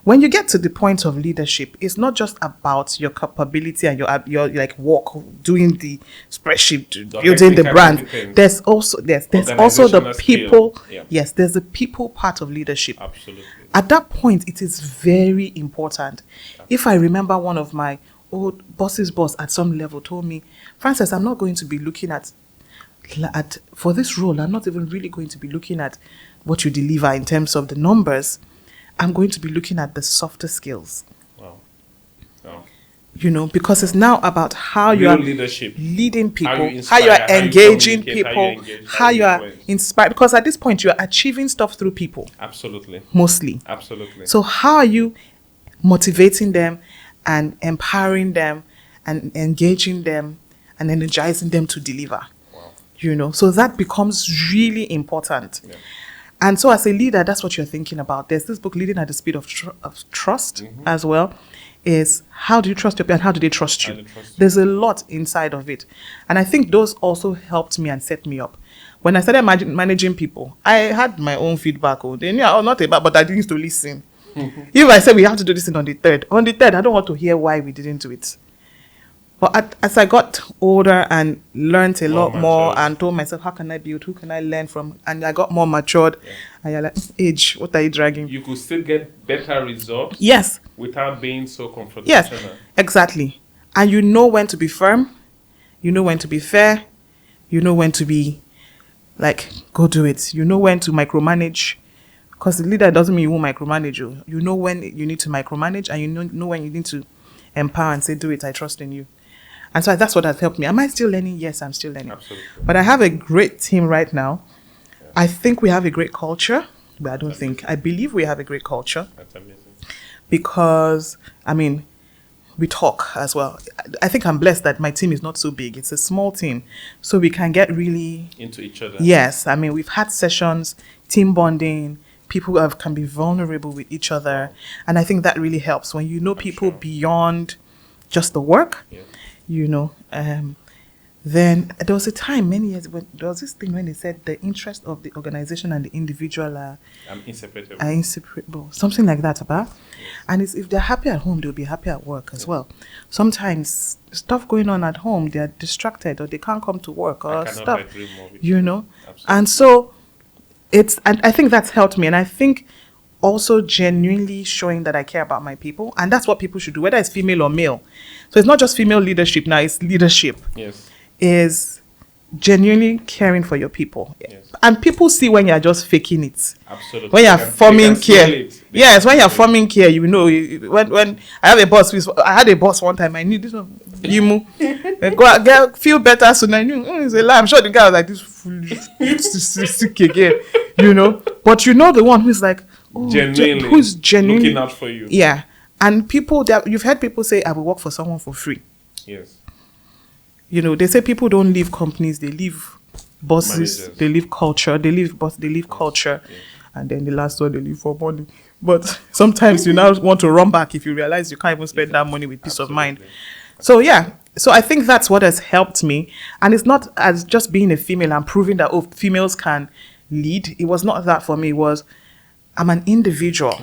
when you get to the point of leadership, it's not just about your capability and your like work, doing the spreadsheet, building the brand. There's also the people. Yeah. Yes, there's the people part of leadership. Absolutely. At that point, it is very important. If I remember, one of my old boss's boss at some level told me, Frances, I'm not going to be looking at for this role, I'm not even really going to be looking at what you deliver in terms of the numbers. I'm going to be looking at the softer skills. Wow. Because it's now about how you are leading people, how you are engaging people, how you are inspired. Because at this point, you are achieving stuff through people. Absolutely. Mostly. Absolutely. So how are you motivating them and empowering them and engaging them and energizing them to deliver? Wow. So that becomes really important. Yeah. And so as a leader, that's what you're thinking about. There's this book, Leading at the Speed of Trust, as well, is how do you trust your people and how do they trust you? There's a lot inside of it. And I think those also helped me and set me up. When I started managing people, I had my own feedback. They knew, not about, but I didn't used to listen. If I said we have to do this thing on the third, I don't want to hear why we didn't do it. But as I got older and learned a lot more and told myself, how can I build? Who can I learn from? And I got more matured. Yeah. And you're like, age, what are you dragging? You could still get better results. Yes. Without being so confrontational. Yes, exactly. And you know when to be firm. You know when to be fair. You know when to be like, go do it. You know when to micromanage. Because the leader doesn't mean you won't micromanage you. You know when you need to micromanage, and you know when you need to empower and say, do it, I trust in you. And so that's what has helped me. Am I still learning? Yes, I'm still learning. Absolutely. But I have a great team right now. Yeah. I think we have a great culture. but I don't think. I believe we have a great culture That's amazing. because, I mean, we talk as well. I think I'm blessed that my team is not so big. It's a small team. So we can get really... Into each other. Yes. I mean, we've had sessions, team bonding. People can be vulnerable with each other. And I think that really helps when you know people beyond just the work, Yeah. you know. Then there was a time many years when there was this thing when they said the interest of the organization and the individual are inseparable, something like that about. And it's, if they're happy at home, they'll be happy at work as well. Sometimes stuff going on at home, they're distracted or they can't come to work or stuff, you know. Absolutely. And so and I think that's helped me. And I think also genuinely showing that I care about my people. And that's what people should do, whether it's female or male. So it's not just female leadership now, it's leadership. Yes. Is genuinely caring for your people. Yes. And people see when you're just faking it. Absolutely. When you're forming care. Yes, when you're forming care, you know, when I have a boss, I had a boss one time, I knew this one, go feel better soon. I knew, it's a lie. I'm sure the guy was like, this fool, sick again, you know. But you know the one who's like, genuinely, who's genuinely looking out for you. Yeah. And people, you've heard people say, I will work for someone for free. Yes. You know, they say people don't leave companies, they leave bosses, Managers. They leave culture, they leave culture, Yes. and then the last one, they leave for money. But sometimes you now want to run back if you realize you can't even spend that money with peace of mind. So, yeah. So I think that's what has helped me. And it's not as just being a female and proving that, females can lead. It was not that for me. It was, I'm an individual.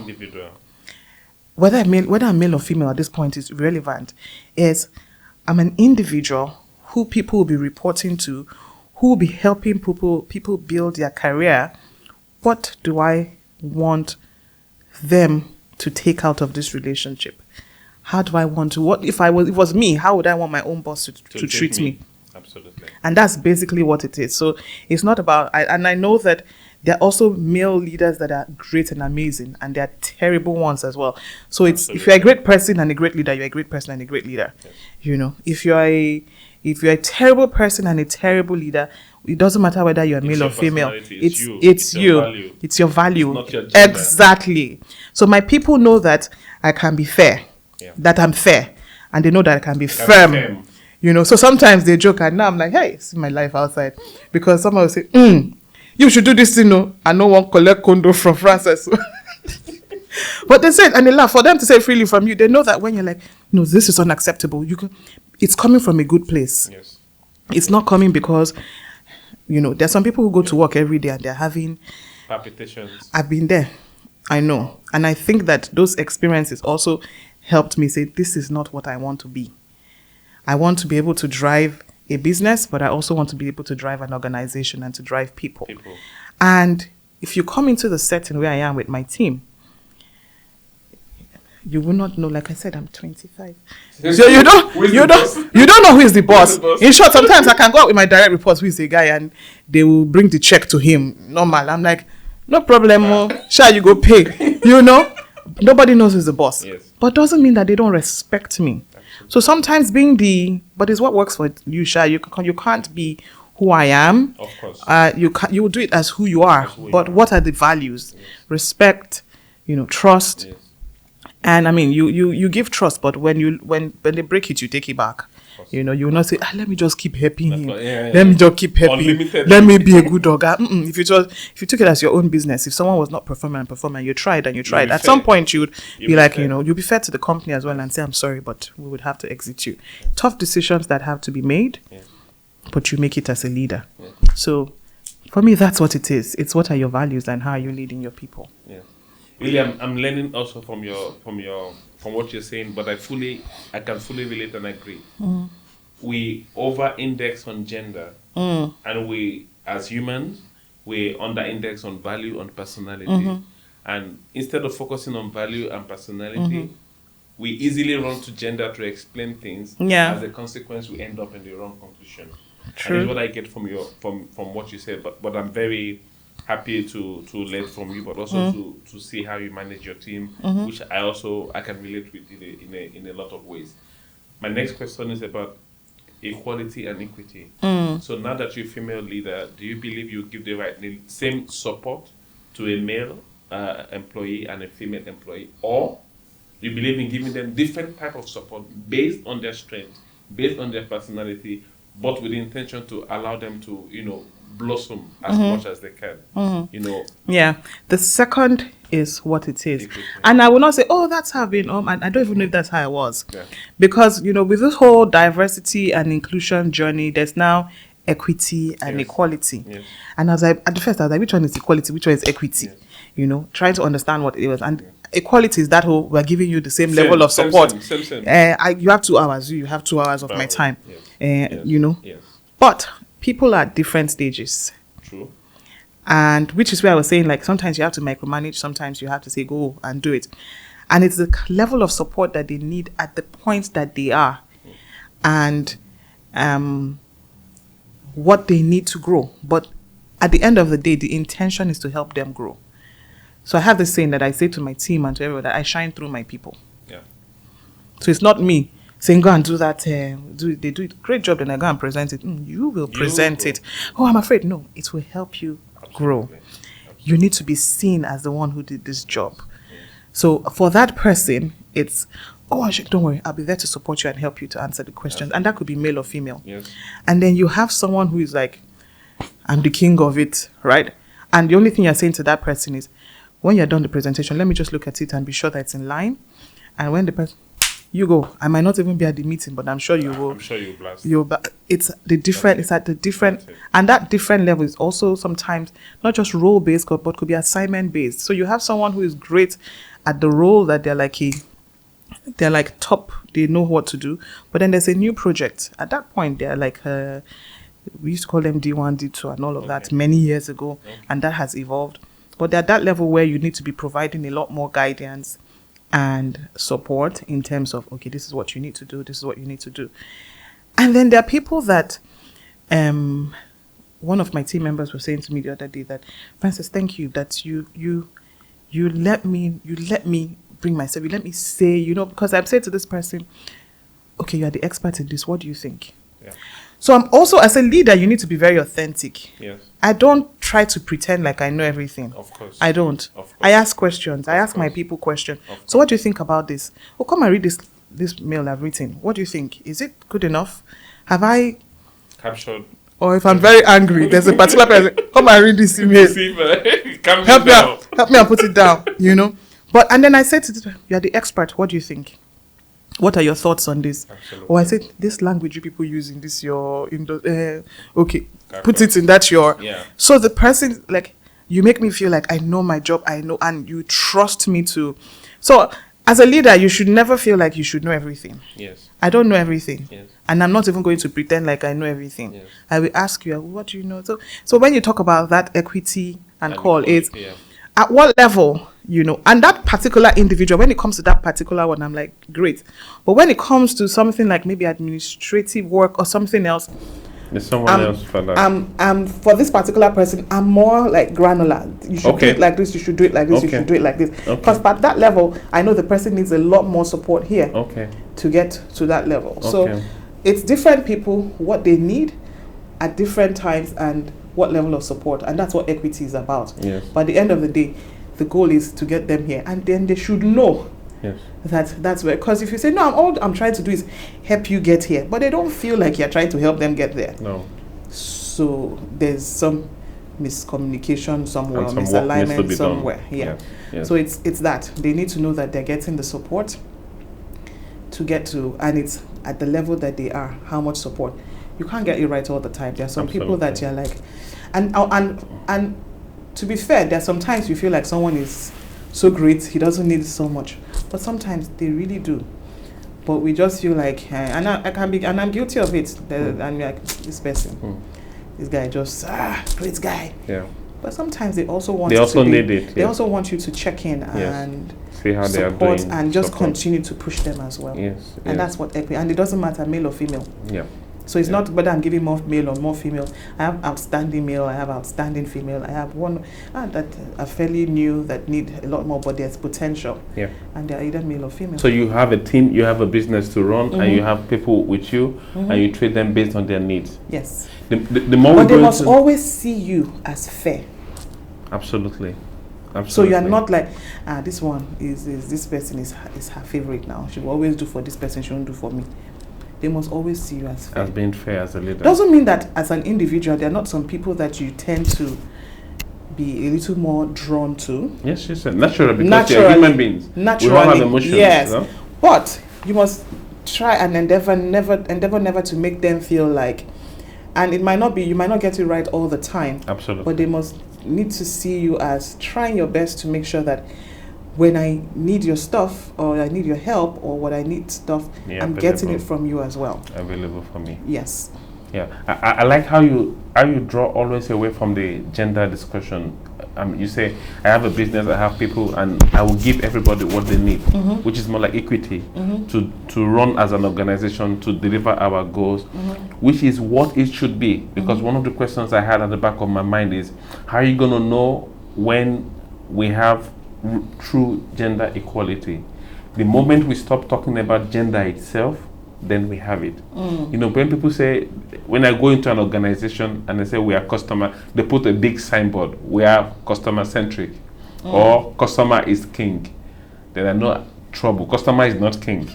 Whether I'm male or female at this point is irrelevant. I'm an individual who people will be reporting to, who will be helping people build their career. What do I want them to take out of this relationship? How do I want to, if it was me, how would I want my own boss to treat me? Absolutely. And that's basically what it is. So it's not about, and I know that there are also male leaders that are great and amazing, and there are terrible ones as well. So it's, if you're a great person and a great leader, you're a great person and a great leader. Yes. You know, if you're a terrible person and a terrible leader, it doesn't matter whether you're male or female. It's you. It's your value. It's not your gender. Exactly. So my people know that I can be fair, that I'm fair, and they know that I can be firm. You know, so sometimes they joke, and now I'm like, hey, see my life outside, because someone will say, you should do this thing, no, and no one collect condo from Frances. But they said, and they laugh. For them to say freely from you, they know that when you're like, no, this is unacceptable, it's coming from a good place. Yes. It's not coming because, you know, there's some people who go to work every day and they're having palpitations. I've been there. I know. And I think that those experiences also helped me say, this is not what I want to be. I want to be able to drive a business, but I also want to be able to drive an organization and to drive people. And if you come into the setting where I am with my team, you will not know. Like I said, I'm 25. So you don't know who is the boss. In short, sometimes I can go out with my direct reports, who is the guy, and they will bring the check to him. Normal. I'm like, no problem. Sure, you go pay. You know, nobody knows who's the boss. Yes. But doesn't mean that they don't respect me. So sometimes but it's what works for you, Sha. You can't be who I am. Of course. You will do it as who you are. What are the values? Yes. Respect, trust. Yes. And I mean, you give trust, but when they break it, you take it back. You will not say, let me just keep helping him. Let me just keep helping. Let me be a good dog. If you took it as your own business, if someone was not performing, you tried. At some point, you would be like, you'll be fair to the company as well and say, I'm sorry, but we would have to exit you. Yeah. Tough decisions that have to be made, but you make it as a leader. Yeah. So for me, that's what it is. It's what are your values and how are you leading your people. Yeah. Really, I'm learning also from what you're saying, but I can fully relate and agree. Mm. We over-index on gender, and we, as humans, we under-index on value and personality. Mm-hmm. And instead of focusing on value and personality, we easily run to gender to explain things. Yeah. As a consequence, we end up in the wrong conclusion. True. And that's what I get from what you said. But I'm very happy to learn from you, but also to see how you manage your team, which I can relate with in a lot of ways. My next question is about equality and equity. So now that you're a female leader, do you believe you give the same support to a male employee and a female employee, or you believe in giving them different type of support based on their strength, based on their personality, but with the intention to allow them to, blossom as much as they can. Yeah. The second is what it is. Equity. And I will not say, oh, that's how I've been. And I don't even know if that's how I was. Yeah. Because, with this whole diversity and inclusion journey, there's now equity and equality. Yes. And at first I was like, which one is equality? Which one is equity? Yes. Trying to understand what it was. And equality is that whole, we're giving you the same level of support. Same. You have 2 hours. You have 2 hours of my time. Yes. Yes. But people are at different stages. True. And which is where I was saying, like, sometimes you have to micromanage, sometimes you have to say, go and do it. And it's the level of support that they need at the point that they are. And what they need to grow. But at the end of the day, the intention is to help them grow. So I have this saying that I say to my team and to everyone that I shine through my people. Yeah. So it's not me saying, go and do that. They do it. Great job. Then I go and present it. You will present it. Oh, I'm afraid. No, it will help you grow. Absolutely. You need to be seen as the one who did this job. So for that person, it's, don't worry, I'll be there to support you and help you to answer the questions. And that could be male or female. Yes. And then you have someone who is like, I'm the king of it, right? And the only thing you're saying to that person is, when you're done the presentation, let me just look at it and be sure that it's in line. And when the person, you go. I might not even be at the meeting, but I'm sure you will. I'm sure you'll blast. It's the different. It's at the different, and that different level is also sometimes not just role based, but could be assignment based. So you have someone who is great at the role that they're like top. They know what to do. But then there's a new project. At that point, they're like we used to call them D1, D2, and all of that many years ago, and that has evolved. But they're at that level where you need to be providing a lot more guidance and support in terms of, okay, this is what you need to do, this is what you need to do. And then there are people that one of my team members was saying to me the other day that, Frances, thank you that you let me bring myself, you let me say, because I've said to this person, okay, you are the expert in this, what do you think? Yeah. So I'm also, as a leader, you need to be very authentic. Yes. I don't try to pretend like I know everything. Of course. I don't. Of course. I ask questions. I ask my people questions. So what do you think about this? Oh, come and read this mail I've written. What do you think? Is it good enough? Have I captured? Or if I'm very angry, there's a particular person, come and read this email. Help me and put it down, But, and then I said to this, you're the expert. What do you think? What are your thoughts on this? Absolutely. Or I said, this language you people use in this, okay, put it in that your. Yeah. So the person, like, you make me feel like I know my job, I know, and you trust me to. So as a leader, you should never feel like you should know everything. Yes. I don't know everything. Yes. And I'm not even going to pretend like I know everything. Yes. I will ask you, what do you know? So when you talk about that equity and call, it's at what level, and that particular individual, when it comes to that particular one, I'm like, great. But when it comes to something like maybe administrative work or something else, there's someone else for that. For this particular person, I'm more like granular. You should do it like this, you should do it like this, you should do it like this. Because at that level, I know the person needs a lot more support here to get to that level. So it's different people, what they need at different times and what level of support. And that's what equity is about. Yes. But at the end of the day, the goal is to get them here. And then they should know that's where, because if you say, no, all I'm trying to do is help you get here, but they don't feel like you're trying to help them get there. No. So there's some miscommunication somewhere, and some misalignment somewhere. Yes. So it's that. They need to know that they're getting the support to get to, and it's at the level that they are, how much support. You can't get it right all the time. There are some people that you're like, and to be fair, there are sometimes you feel like someone is so great, he doesn't need so much. But sometimes they really do. But we just feel like, and I'm guilty of it. I'm like, this person, this guy just, great guy. Yeah. But sometimes they also want need it. They also want you to check in and see how they are doing, and just continue to push them as well. Yes. And that's what equity, and it doesn't matter male or female. Yeah. So it's not whether I'm giving more male or more female. I have outstanding male, I have outstanding female, I have one that are fairly new that need a lot more, but there's potential. Yeah. And they're either male or female. So you have a team, you have a business to run, and you have people with you, and you treat them based on their needs. Yes. The more but they must always see you as fair. Absolutely. Absolutely. So you are not like, this one is this person is her favorite now. She will always do for this person, she won't do for me. They must always see you as fair. As being fair as a leader. Doesn't mean that as an individual, there are not some people that you tend to be a little more drawn to. Yes, yes, naturally, because they're human beings. Naturally, we all have emotions. Yes, you know? But you must try and endeavor never to make them feel like, and it might not be, you might not get it right all the time. Absolutely. But they must need to see you as trying your best to make sure that when I need your stuff or I need your help or what I need stuff, I'm getting it from you as well. Available for me. Yes. Yeah, I like how you draw always away from the gender discussion. You say, I have a business, I have people, and I will give everybody what they need, which is more like equity, to run as an organization, to deliver our goals, which is what it should be. Because one of the questions I had at the back of my mind is, how are you going to know when we have true gender equality? The moment we stop talking about gender itself, then we have it. You know, when people say, when I go into an organization and they say we are customer, they put a big signboard, we are customer centric, or customer is king. Then I know trouble. Customer is not king.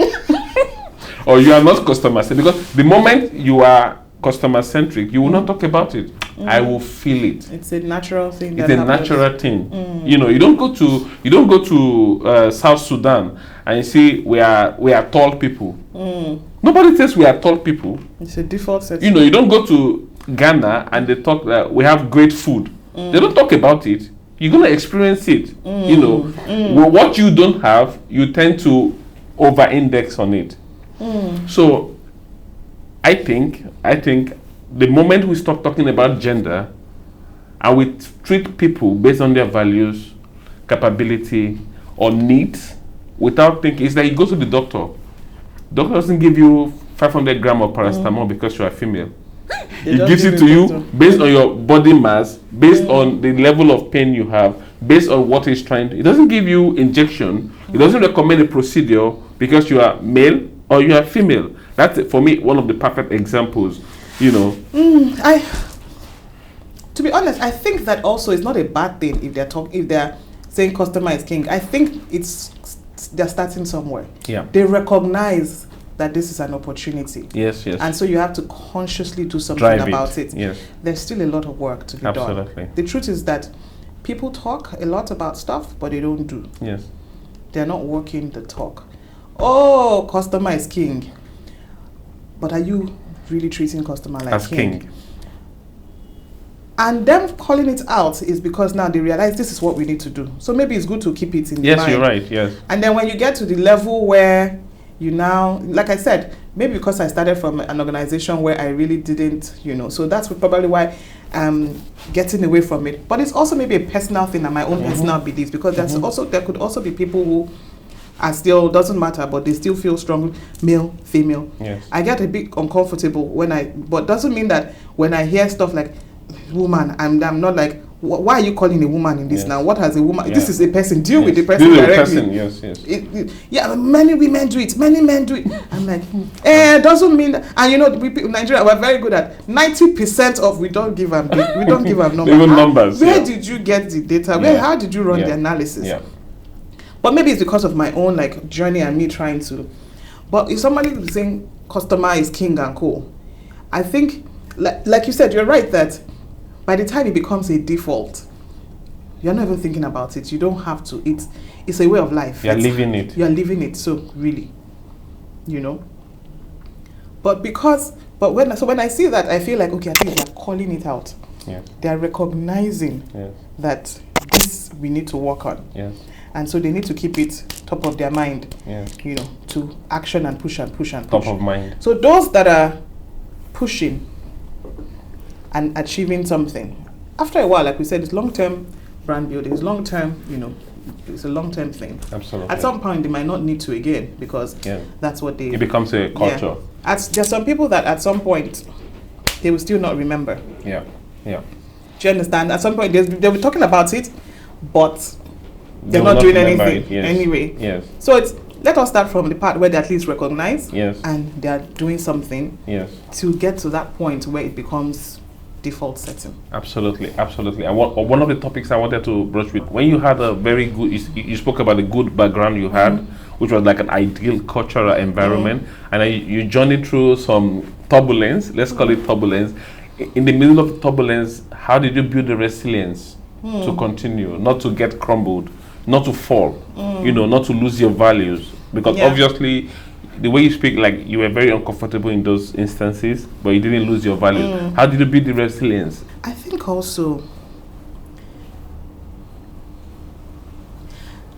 Or you are not customer centric. Because the moment you are customer centric, you will not talk about it. I will feel it. It's a natural thing. It's a natural thing. You know, you don't go to South Sudan and you see we are tall people. Nobody says we are tall people. It's a default setting. You know, you don't go to Ghana and they talk that we have great food. They don't talk about it. You're gonna experience it. You know, well, what you don't have, you tend to over-index on it. So, I think the moment we stop talking about gender and we treat people based on their values, capability, or needs, without thinking, it's like you go to the doctor. Doctor doesn't give you 500 grams of paracetamol because you are female. He gives it to you based on your body mass, based on the level of pain you have, based on what he's trying to. It doesn't give you injection. It doesn't recommend a procedure because you are male or you are female. That's, for me, one of the perfect examples. You know, to be honest, I think that also is not a bad thing if they're saying customer is king. I think they're starting somewhere. Yeah, they recognize that this is an opportunity. Yes, yes. And so you have to consciously do something about it. Yes. There's still a lot of work to be done. The truth is that people talk a lot about stuff, but they don't do. Yes. They're not working the talk. Oh, customer is king. But are you really treating customer like as king? And them calling it out is because now they realize this is what we need to do. So maybe it's good to keep it in mind. Yes, you're right, yes. And then when you get to the level where you now, like I said, maybe because I started from an organization where I really didn't, you know, so that's probably why I'm getting away from it. But it's also maybe a personal thing and my own personal beliefs, because there could also be people who are still, doesn't matter, but they still feel strong, male, female. Yes. I get a bit uncomfortable but doesn't mean that when I hear stuff like woman, I'm not like, why are you calling a woman in this now? What has a woman? This is a person. Deal with the person directly. Yes. Many women do it. Many men do it. I'm like, doesn't mean that. And you know, in Nigeria, we're very good at 90% of we don't give them numbers. Even numbers. Where did you get the data? How did you run the analysis? Yeah. But maybe it's because of my own like journey and me trying to. But if somebody is saying customer is king and co, I think, like you said, you're right that by the time it becomes a default, you're not even thinking about it. You don't have to. It's a way of life. You're living it. You're living it. So really, you know. But when I see that, I feel like, okay, I think they're calling it out. Yeah. They're recognizing that this we need to work on. Yes. And so they need to keep it top of their mind. Yeah. You know, to action and push and push and top push. Of mind. So those that are pushing and achieving something, after a while, like we said, it's long-term brand building, it's long-term, you know, it's a long-term thing. Absolutely. At some point, they might not need to again, because that's what it becomes a culture. Yeah. There's some people that at some point, they will still not remember. Yeah, yeah. Do you understand? At some point, they'll be talking about it, but they're not doing anything anyway. Yes. So let us start from the part where they at least recognize and they are doing something to get to that point where it becomes default setting. Absolutely. And one of the topics I wanted to brush with, when you had a very good, you spoke about the good background you had, which was like an ideal cultural environment, and then you journeyed through some turbulence, let's call it turbulence. In the middle of turbulence, how did you build the resilience to continue, not to get crumbled, not to fall, not to lose your values? Because obviously, the way you speak, like you were very uncomfortable in those instances, but you didn't lose your values. How did you build the resilience? I think also,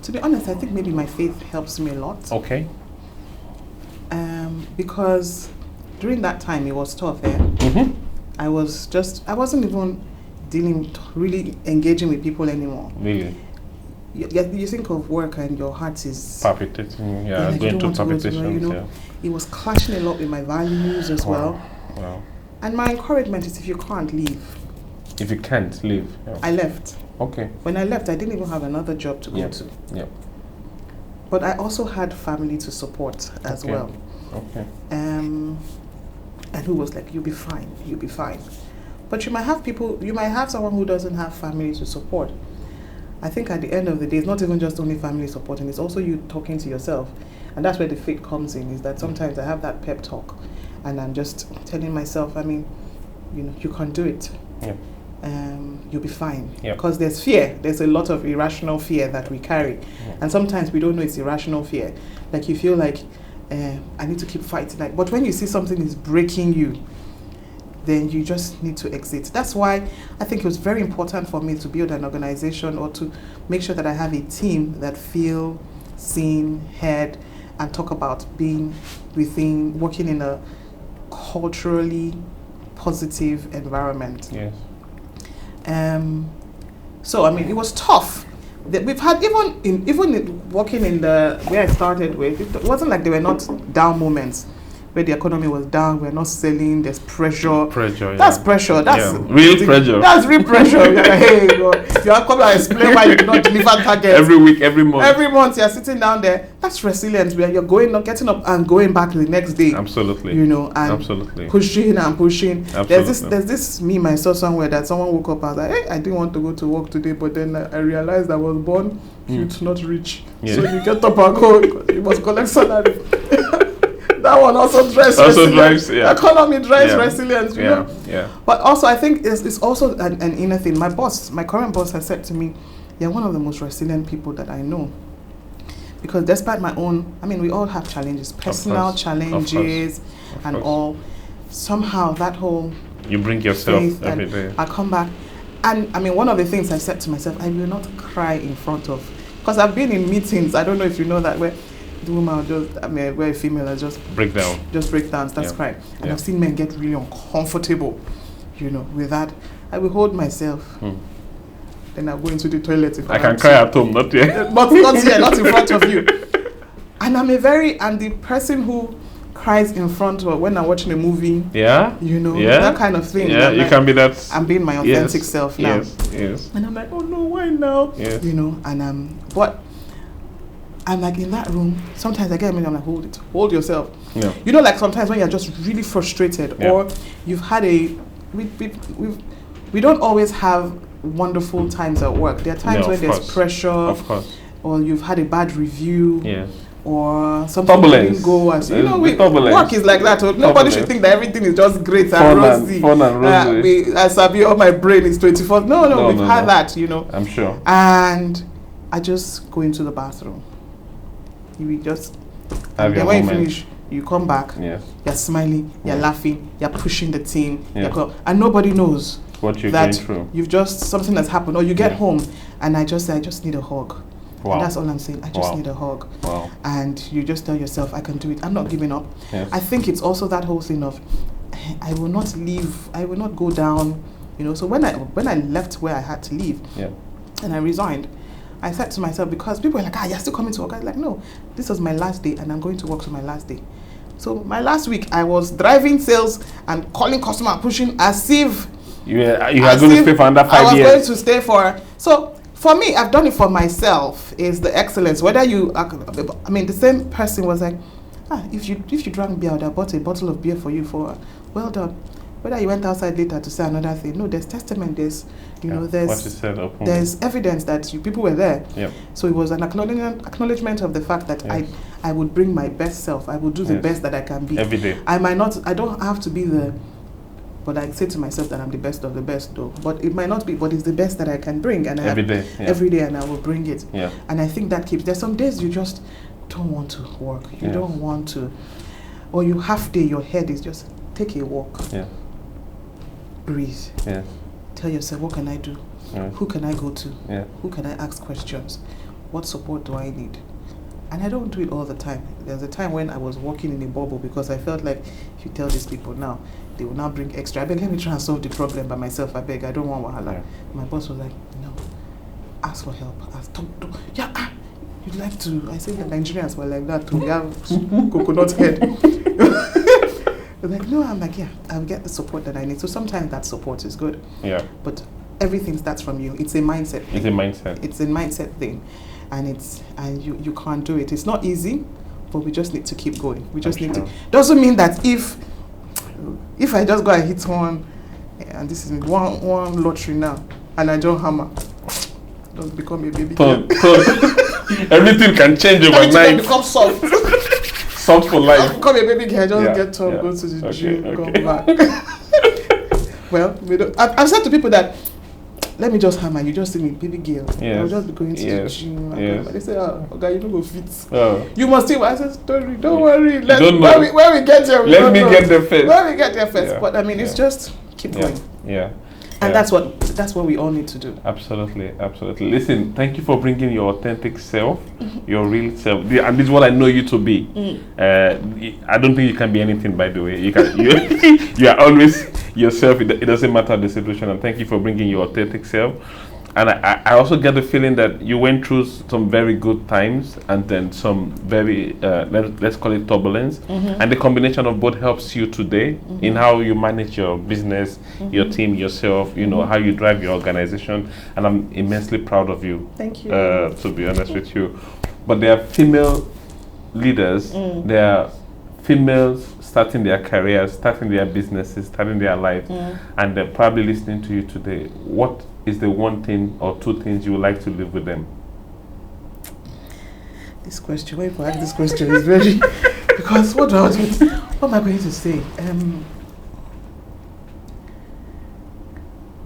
to be honest, I think maybe my faith helps me a lot. Okay. Because during that time it was tough. I wasn't even really engaging with people anymore. Really? You think of work and your heart is palpitating, like going through palpitations. It was clashing a lot with my values as well. Wow. And my encouragement is, if you can't leave. If you can't leave. Yeah. I left. Okay. When I left, I didn't even have another job to go to. Yeah. But I also had family to support as well. Okay. And who was like, you'll be fine. But you might have someone who doesn't have family to support. I think at the end of the day, it's not even just only family supporting, it's also you talking to yourself. And that's where the faith comes in, is that sometimes I have that pep talk and I'm just telling myself, you can do it. Yeah. You'll be fine. Yep. Because there's fear. There's a lot of irrational fear that we carry. And sometimes we don't know it's irrational fear. Like you feel like, I need to keep fighting. But when you see something is breaking you, then you just need to exit. That's why I think it was very important for me to build an organization, or to make sure that I have a team that feel seen, heard, and talk about being working in a culturally positive environment. Yes. So it was tough. We've had even working in the where I started with, it wasn't like there were not down moments where the economy was down, we're not selling, there's pressure. That's pressure. That's real pressure. That's real pressure. You're like, hey, God, you are coming and explain why you do not deliver targets. Every week, every month. Every month you're sitting down there. That's resilience, where you're getting up and going back the next day. Absolutely. And absolutely. pushing and pushing. Absolutely. There's this meme I saw somewhere that someone woke up and was like, hey, I didn't want to go to work today, but then I realized I was born youth, not rich. Yeah. So you get up and go, you must collect salary. That one also drives resilience. Economy drives resilience, you know. Yeah. But also, I think it's also an inner thing. My current boss has said to me, you're one of the most resilient people that I know. Because despite my own, we all have challenges, personal challenges and all. Somehow that whole... You bring yourself every day. I come back. And one of the things I said to myself, I will not cry in front of... Because I've been in meetings, I don't know if you know that, where the woman where a female is just break down, starts crying. And I've seen men get really uncomfortable, with that. I will hold myself. Then I'll go into the toilet if I can cry at home, not here. But not here, not in front of you. And I'm the person who cries in front of when I'm watching a movie. That kind of thing. Yeah, you can be that. I'm being my authentic self now. Yes. And I'm like, oh no, why now? Yes. And but I'm like in that room, sometimes I get I'm like, hold yourself. Yeah. Like sometimes when you're just really frustrated, or you've had we don't always have wonderful times at work. There are times when there's pressure, of course, or you've had a bad review, or something didn't go as work is like that. So nobody should think that everything is just great and rosy. Fun and rosy. I sabi, all my brain is 24. No, we've had that, I'm sure. And I just go into the bathroom. You just, and then when you finish, you come back. Yes. You're smiling, you're laughing, you're pushing the team, and nobody knows what you're going through. You've just something has happened, or you get home, and I just need a hug. Wow. And that's all I'm saying. I just need a hug. Wow. And you just tell yourself, I can do it. I'm not giving up. Yes. I think it's also that whole thing of, I will not leave. I will not go down. So when I left where I had to leave, and I resigned, I said to myself, because people were like, you're still coming to work. I was like, no, this was my last day, and I'm going to work to my last day. So my last week, I was driving sales and calling customer, pushing as if you are going to stay for under 5 years. I was going to stay for. So for me, I've done it for myself. Is the excellence. Whether you, the same person was like, if you drank beer, I would have bought a bottle of beer for you. Well done. Whether you went outside later to say another thing, no, there's testament, there's, you know, what you said openly. there's evidence that people were there. Yep. So it was an acknowledgement of the fact that I would bring my best self. I would do the best that I can be. Every day. I don't have to be but I say to myself that I'm the best of the best though. But it might not be, but it's the best that I can bring. And every day, and I will bring it. Yeah. And I think that there's some days you just don't want to work. You don't want to, or you half day, your head is just, take a walk. Yeah. Breathe. Yeah. Tell yourself, what can I do? Yeah. Who can I go to? Yeah. Who can I ask questions? What support do I need? And I don't do it all the time. There's a time when I was walking in a bubble because I felt like if you tell these people now, they will now bring extra. I beg, let me try and solve the problem by myself. I beg, I don't want wahala. Yeah. My boss was like, no, ask for help. You'd like to. I said the Nigerians were like that too. We have coconut head. They're like, no, I'm like, yeah, I'll get the support that I need. So sometimes that support is good. Yeah. But everything starts from you. It's a mindset thing. It's a mindset. It's a mindset thing. And you can't do it. It's not easy, but we just need to keep going. We just need to. Doesn't mean that if I just go and hit one, and this is one lottery now, and I don't hammer, don't become a baby girl. Everything can change overnight. Everything become soft. Soft for life. I'll become a baby girl, just get up, go to the gym, come back. Well, I've said to people that, let me just hammer, you just see me, baby girl. Yes. I'll just be going to the gym. Yes. They say, okay, you don't go fit. Oh. You must still. I said, don't worry. When we get there, let me get there first. When we get there first. Yeah. But I mean, it's just keep going. Yeah. And that's what we all need to do. Absolutely. Listen, thank you for bringing your authentic self, your real self, and this is what I know you to be. I don't think you can be anything, by the way. You are always yourself. It doesn't matter the situation. And thank you for bringing your authentic self. And I also get the feeling that you went through some very good times and then some very, let's call it turbulence. And the combination of both helps you today in how you manage your business, your team, yourself, you know, how you drive your organization. And I'm immensely proud of you. Thank you. To be honest with you. But there are female leaders, there are females starting their careers, starting their businesses, starting their life, and they're probably listening to you today. What is the one thing or two things you would like to leave with them? This question, wait for this question is very because what am I going to say?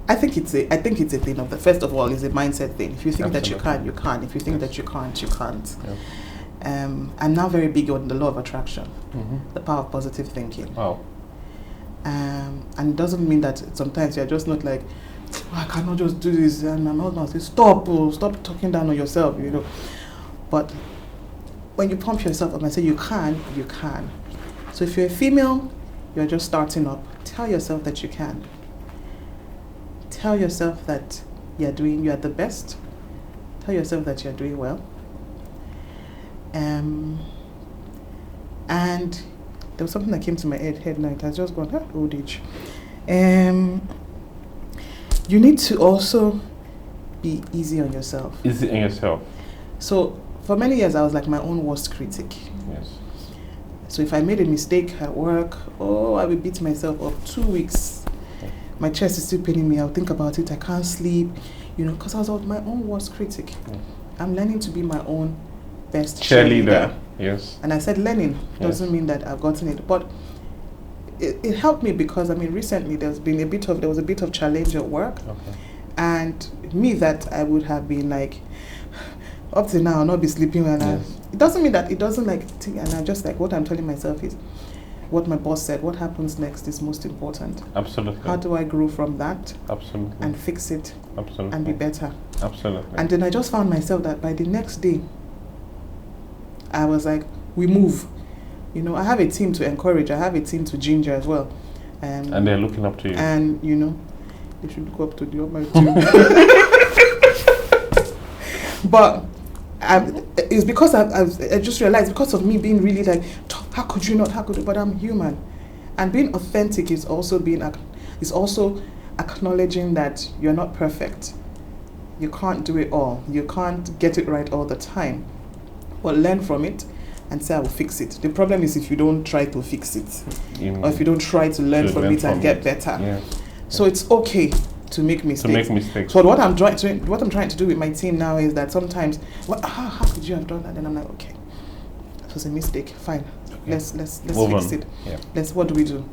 I think it's a thing of the first of all is a mindset thing. If you think that you can, you can. If you think that you can't, you can't. Yeah. I'm now very big on the law of attraction, the power of positive thinking. Wow. And it doesn't mean that sometimes you're just not like, I cannot just do this, and my husband says, stop talking down on yourself, you know. But when you pump yourself up and say you can, you can. So if you're a female, you're just starting up, tell yourself that you can. Tell yourself that you're the best. Tell yourself that you're doing well. And there was something that came to my head now. It has just gone, old age. You need to also be easy on yourself. Easy on yourself. So for many years, I was like my own worst critic. Yes. So if I made a mistake at work, I would beat myself up 2 weeks. My chest is still paining me. I'll think about it. I can't sleep, you know, because I was my own worst critic. I'm learning to be my own best cheerleader. Yes. And I said learning doesn't mean that I've gotten it, but it helped me because recently there was a bit of challenge at work, and me that I would have been like up to now I'll not be sleeping well. It doesn't mean that it doesn't and I just what I'm telling myself is what my boss said. What happens next is most important. Absolutely. How do I grow from that? Absolutely. And fix it. Absolutely. And be better. Absolutely. And then I just found myself that by the next day, I was like, we move. You know, I have a team to encourage. I have a team to ginger as well. And they're looking up to you. And, you know, they should look up to the Almighty. But it's because I just realized, because of me being really like, how could you not, but I'm human. And being authentic is also acknowledging that you're not perfect. You can't do it all. You can't get it right all the time. But learn from it. and say I will fix it. The problem is if you don't try to fix it, Mm. or if you don't try to learn from it and get better. Yeah. So it's okay to make mistakes. So what I'm trying to do with my team now is that sometimes, how could you have done that? And I'm like, okay, it was a mistake. Fine, let's fix it. Yeah. What do we do?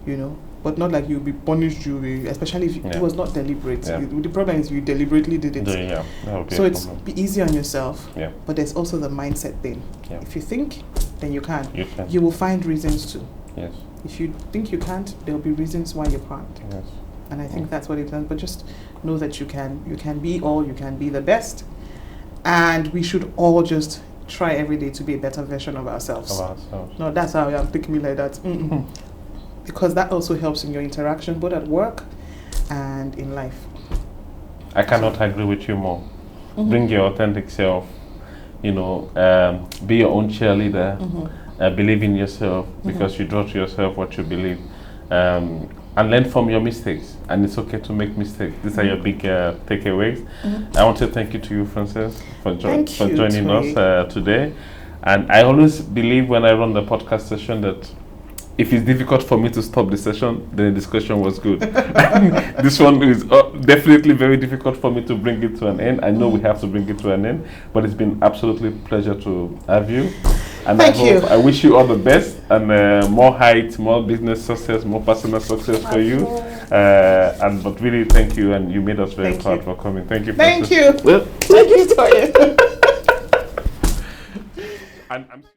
You know, but not like you'll be punished. Especially if it was not deliberate. Yeah. The problem is you deliberately did it. Yeah. So it's be easy on yourself. Yeah. But there's also the mindset thing. Yeah. If you think, then you can. You You will find reasons to. Yes. If you think you can't, there'll be reasons why you can't. Yes. And I think that's what it does. But just know that you can be all, you can be the best. And we should all just try every day to be a better version of ourselves. No, that's how I'm thinking like that. Because that also helps in your interaction, both at work and in life. I cannot agree with you more. Bring your authentic self. You know, be your own cheerleader. Believe in yourself because you draw to yourself what you believe. And learn from your mistakes. And it's okay to make mistakes. These are your big takeaways. I want to thank you, Frances, for joining us today. And I always believe when I run the podcast session that if it's difficult for me to stop the session, then the discussion was good. This one is definitely very difficult for me to bring it to an end. I know we have to bring it to an end, but it's been absolutely a pleasure to have you. And I wish you all the best and more height, more business success, more personal success for you. But really, thank you, and you made us very proud for coming. Thank you. Thank you. Well, thank you, Toya.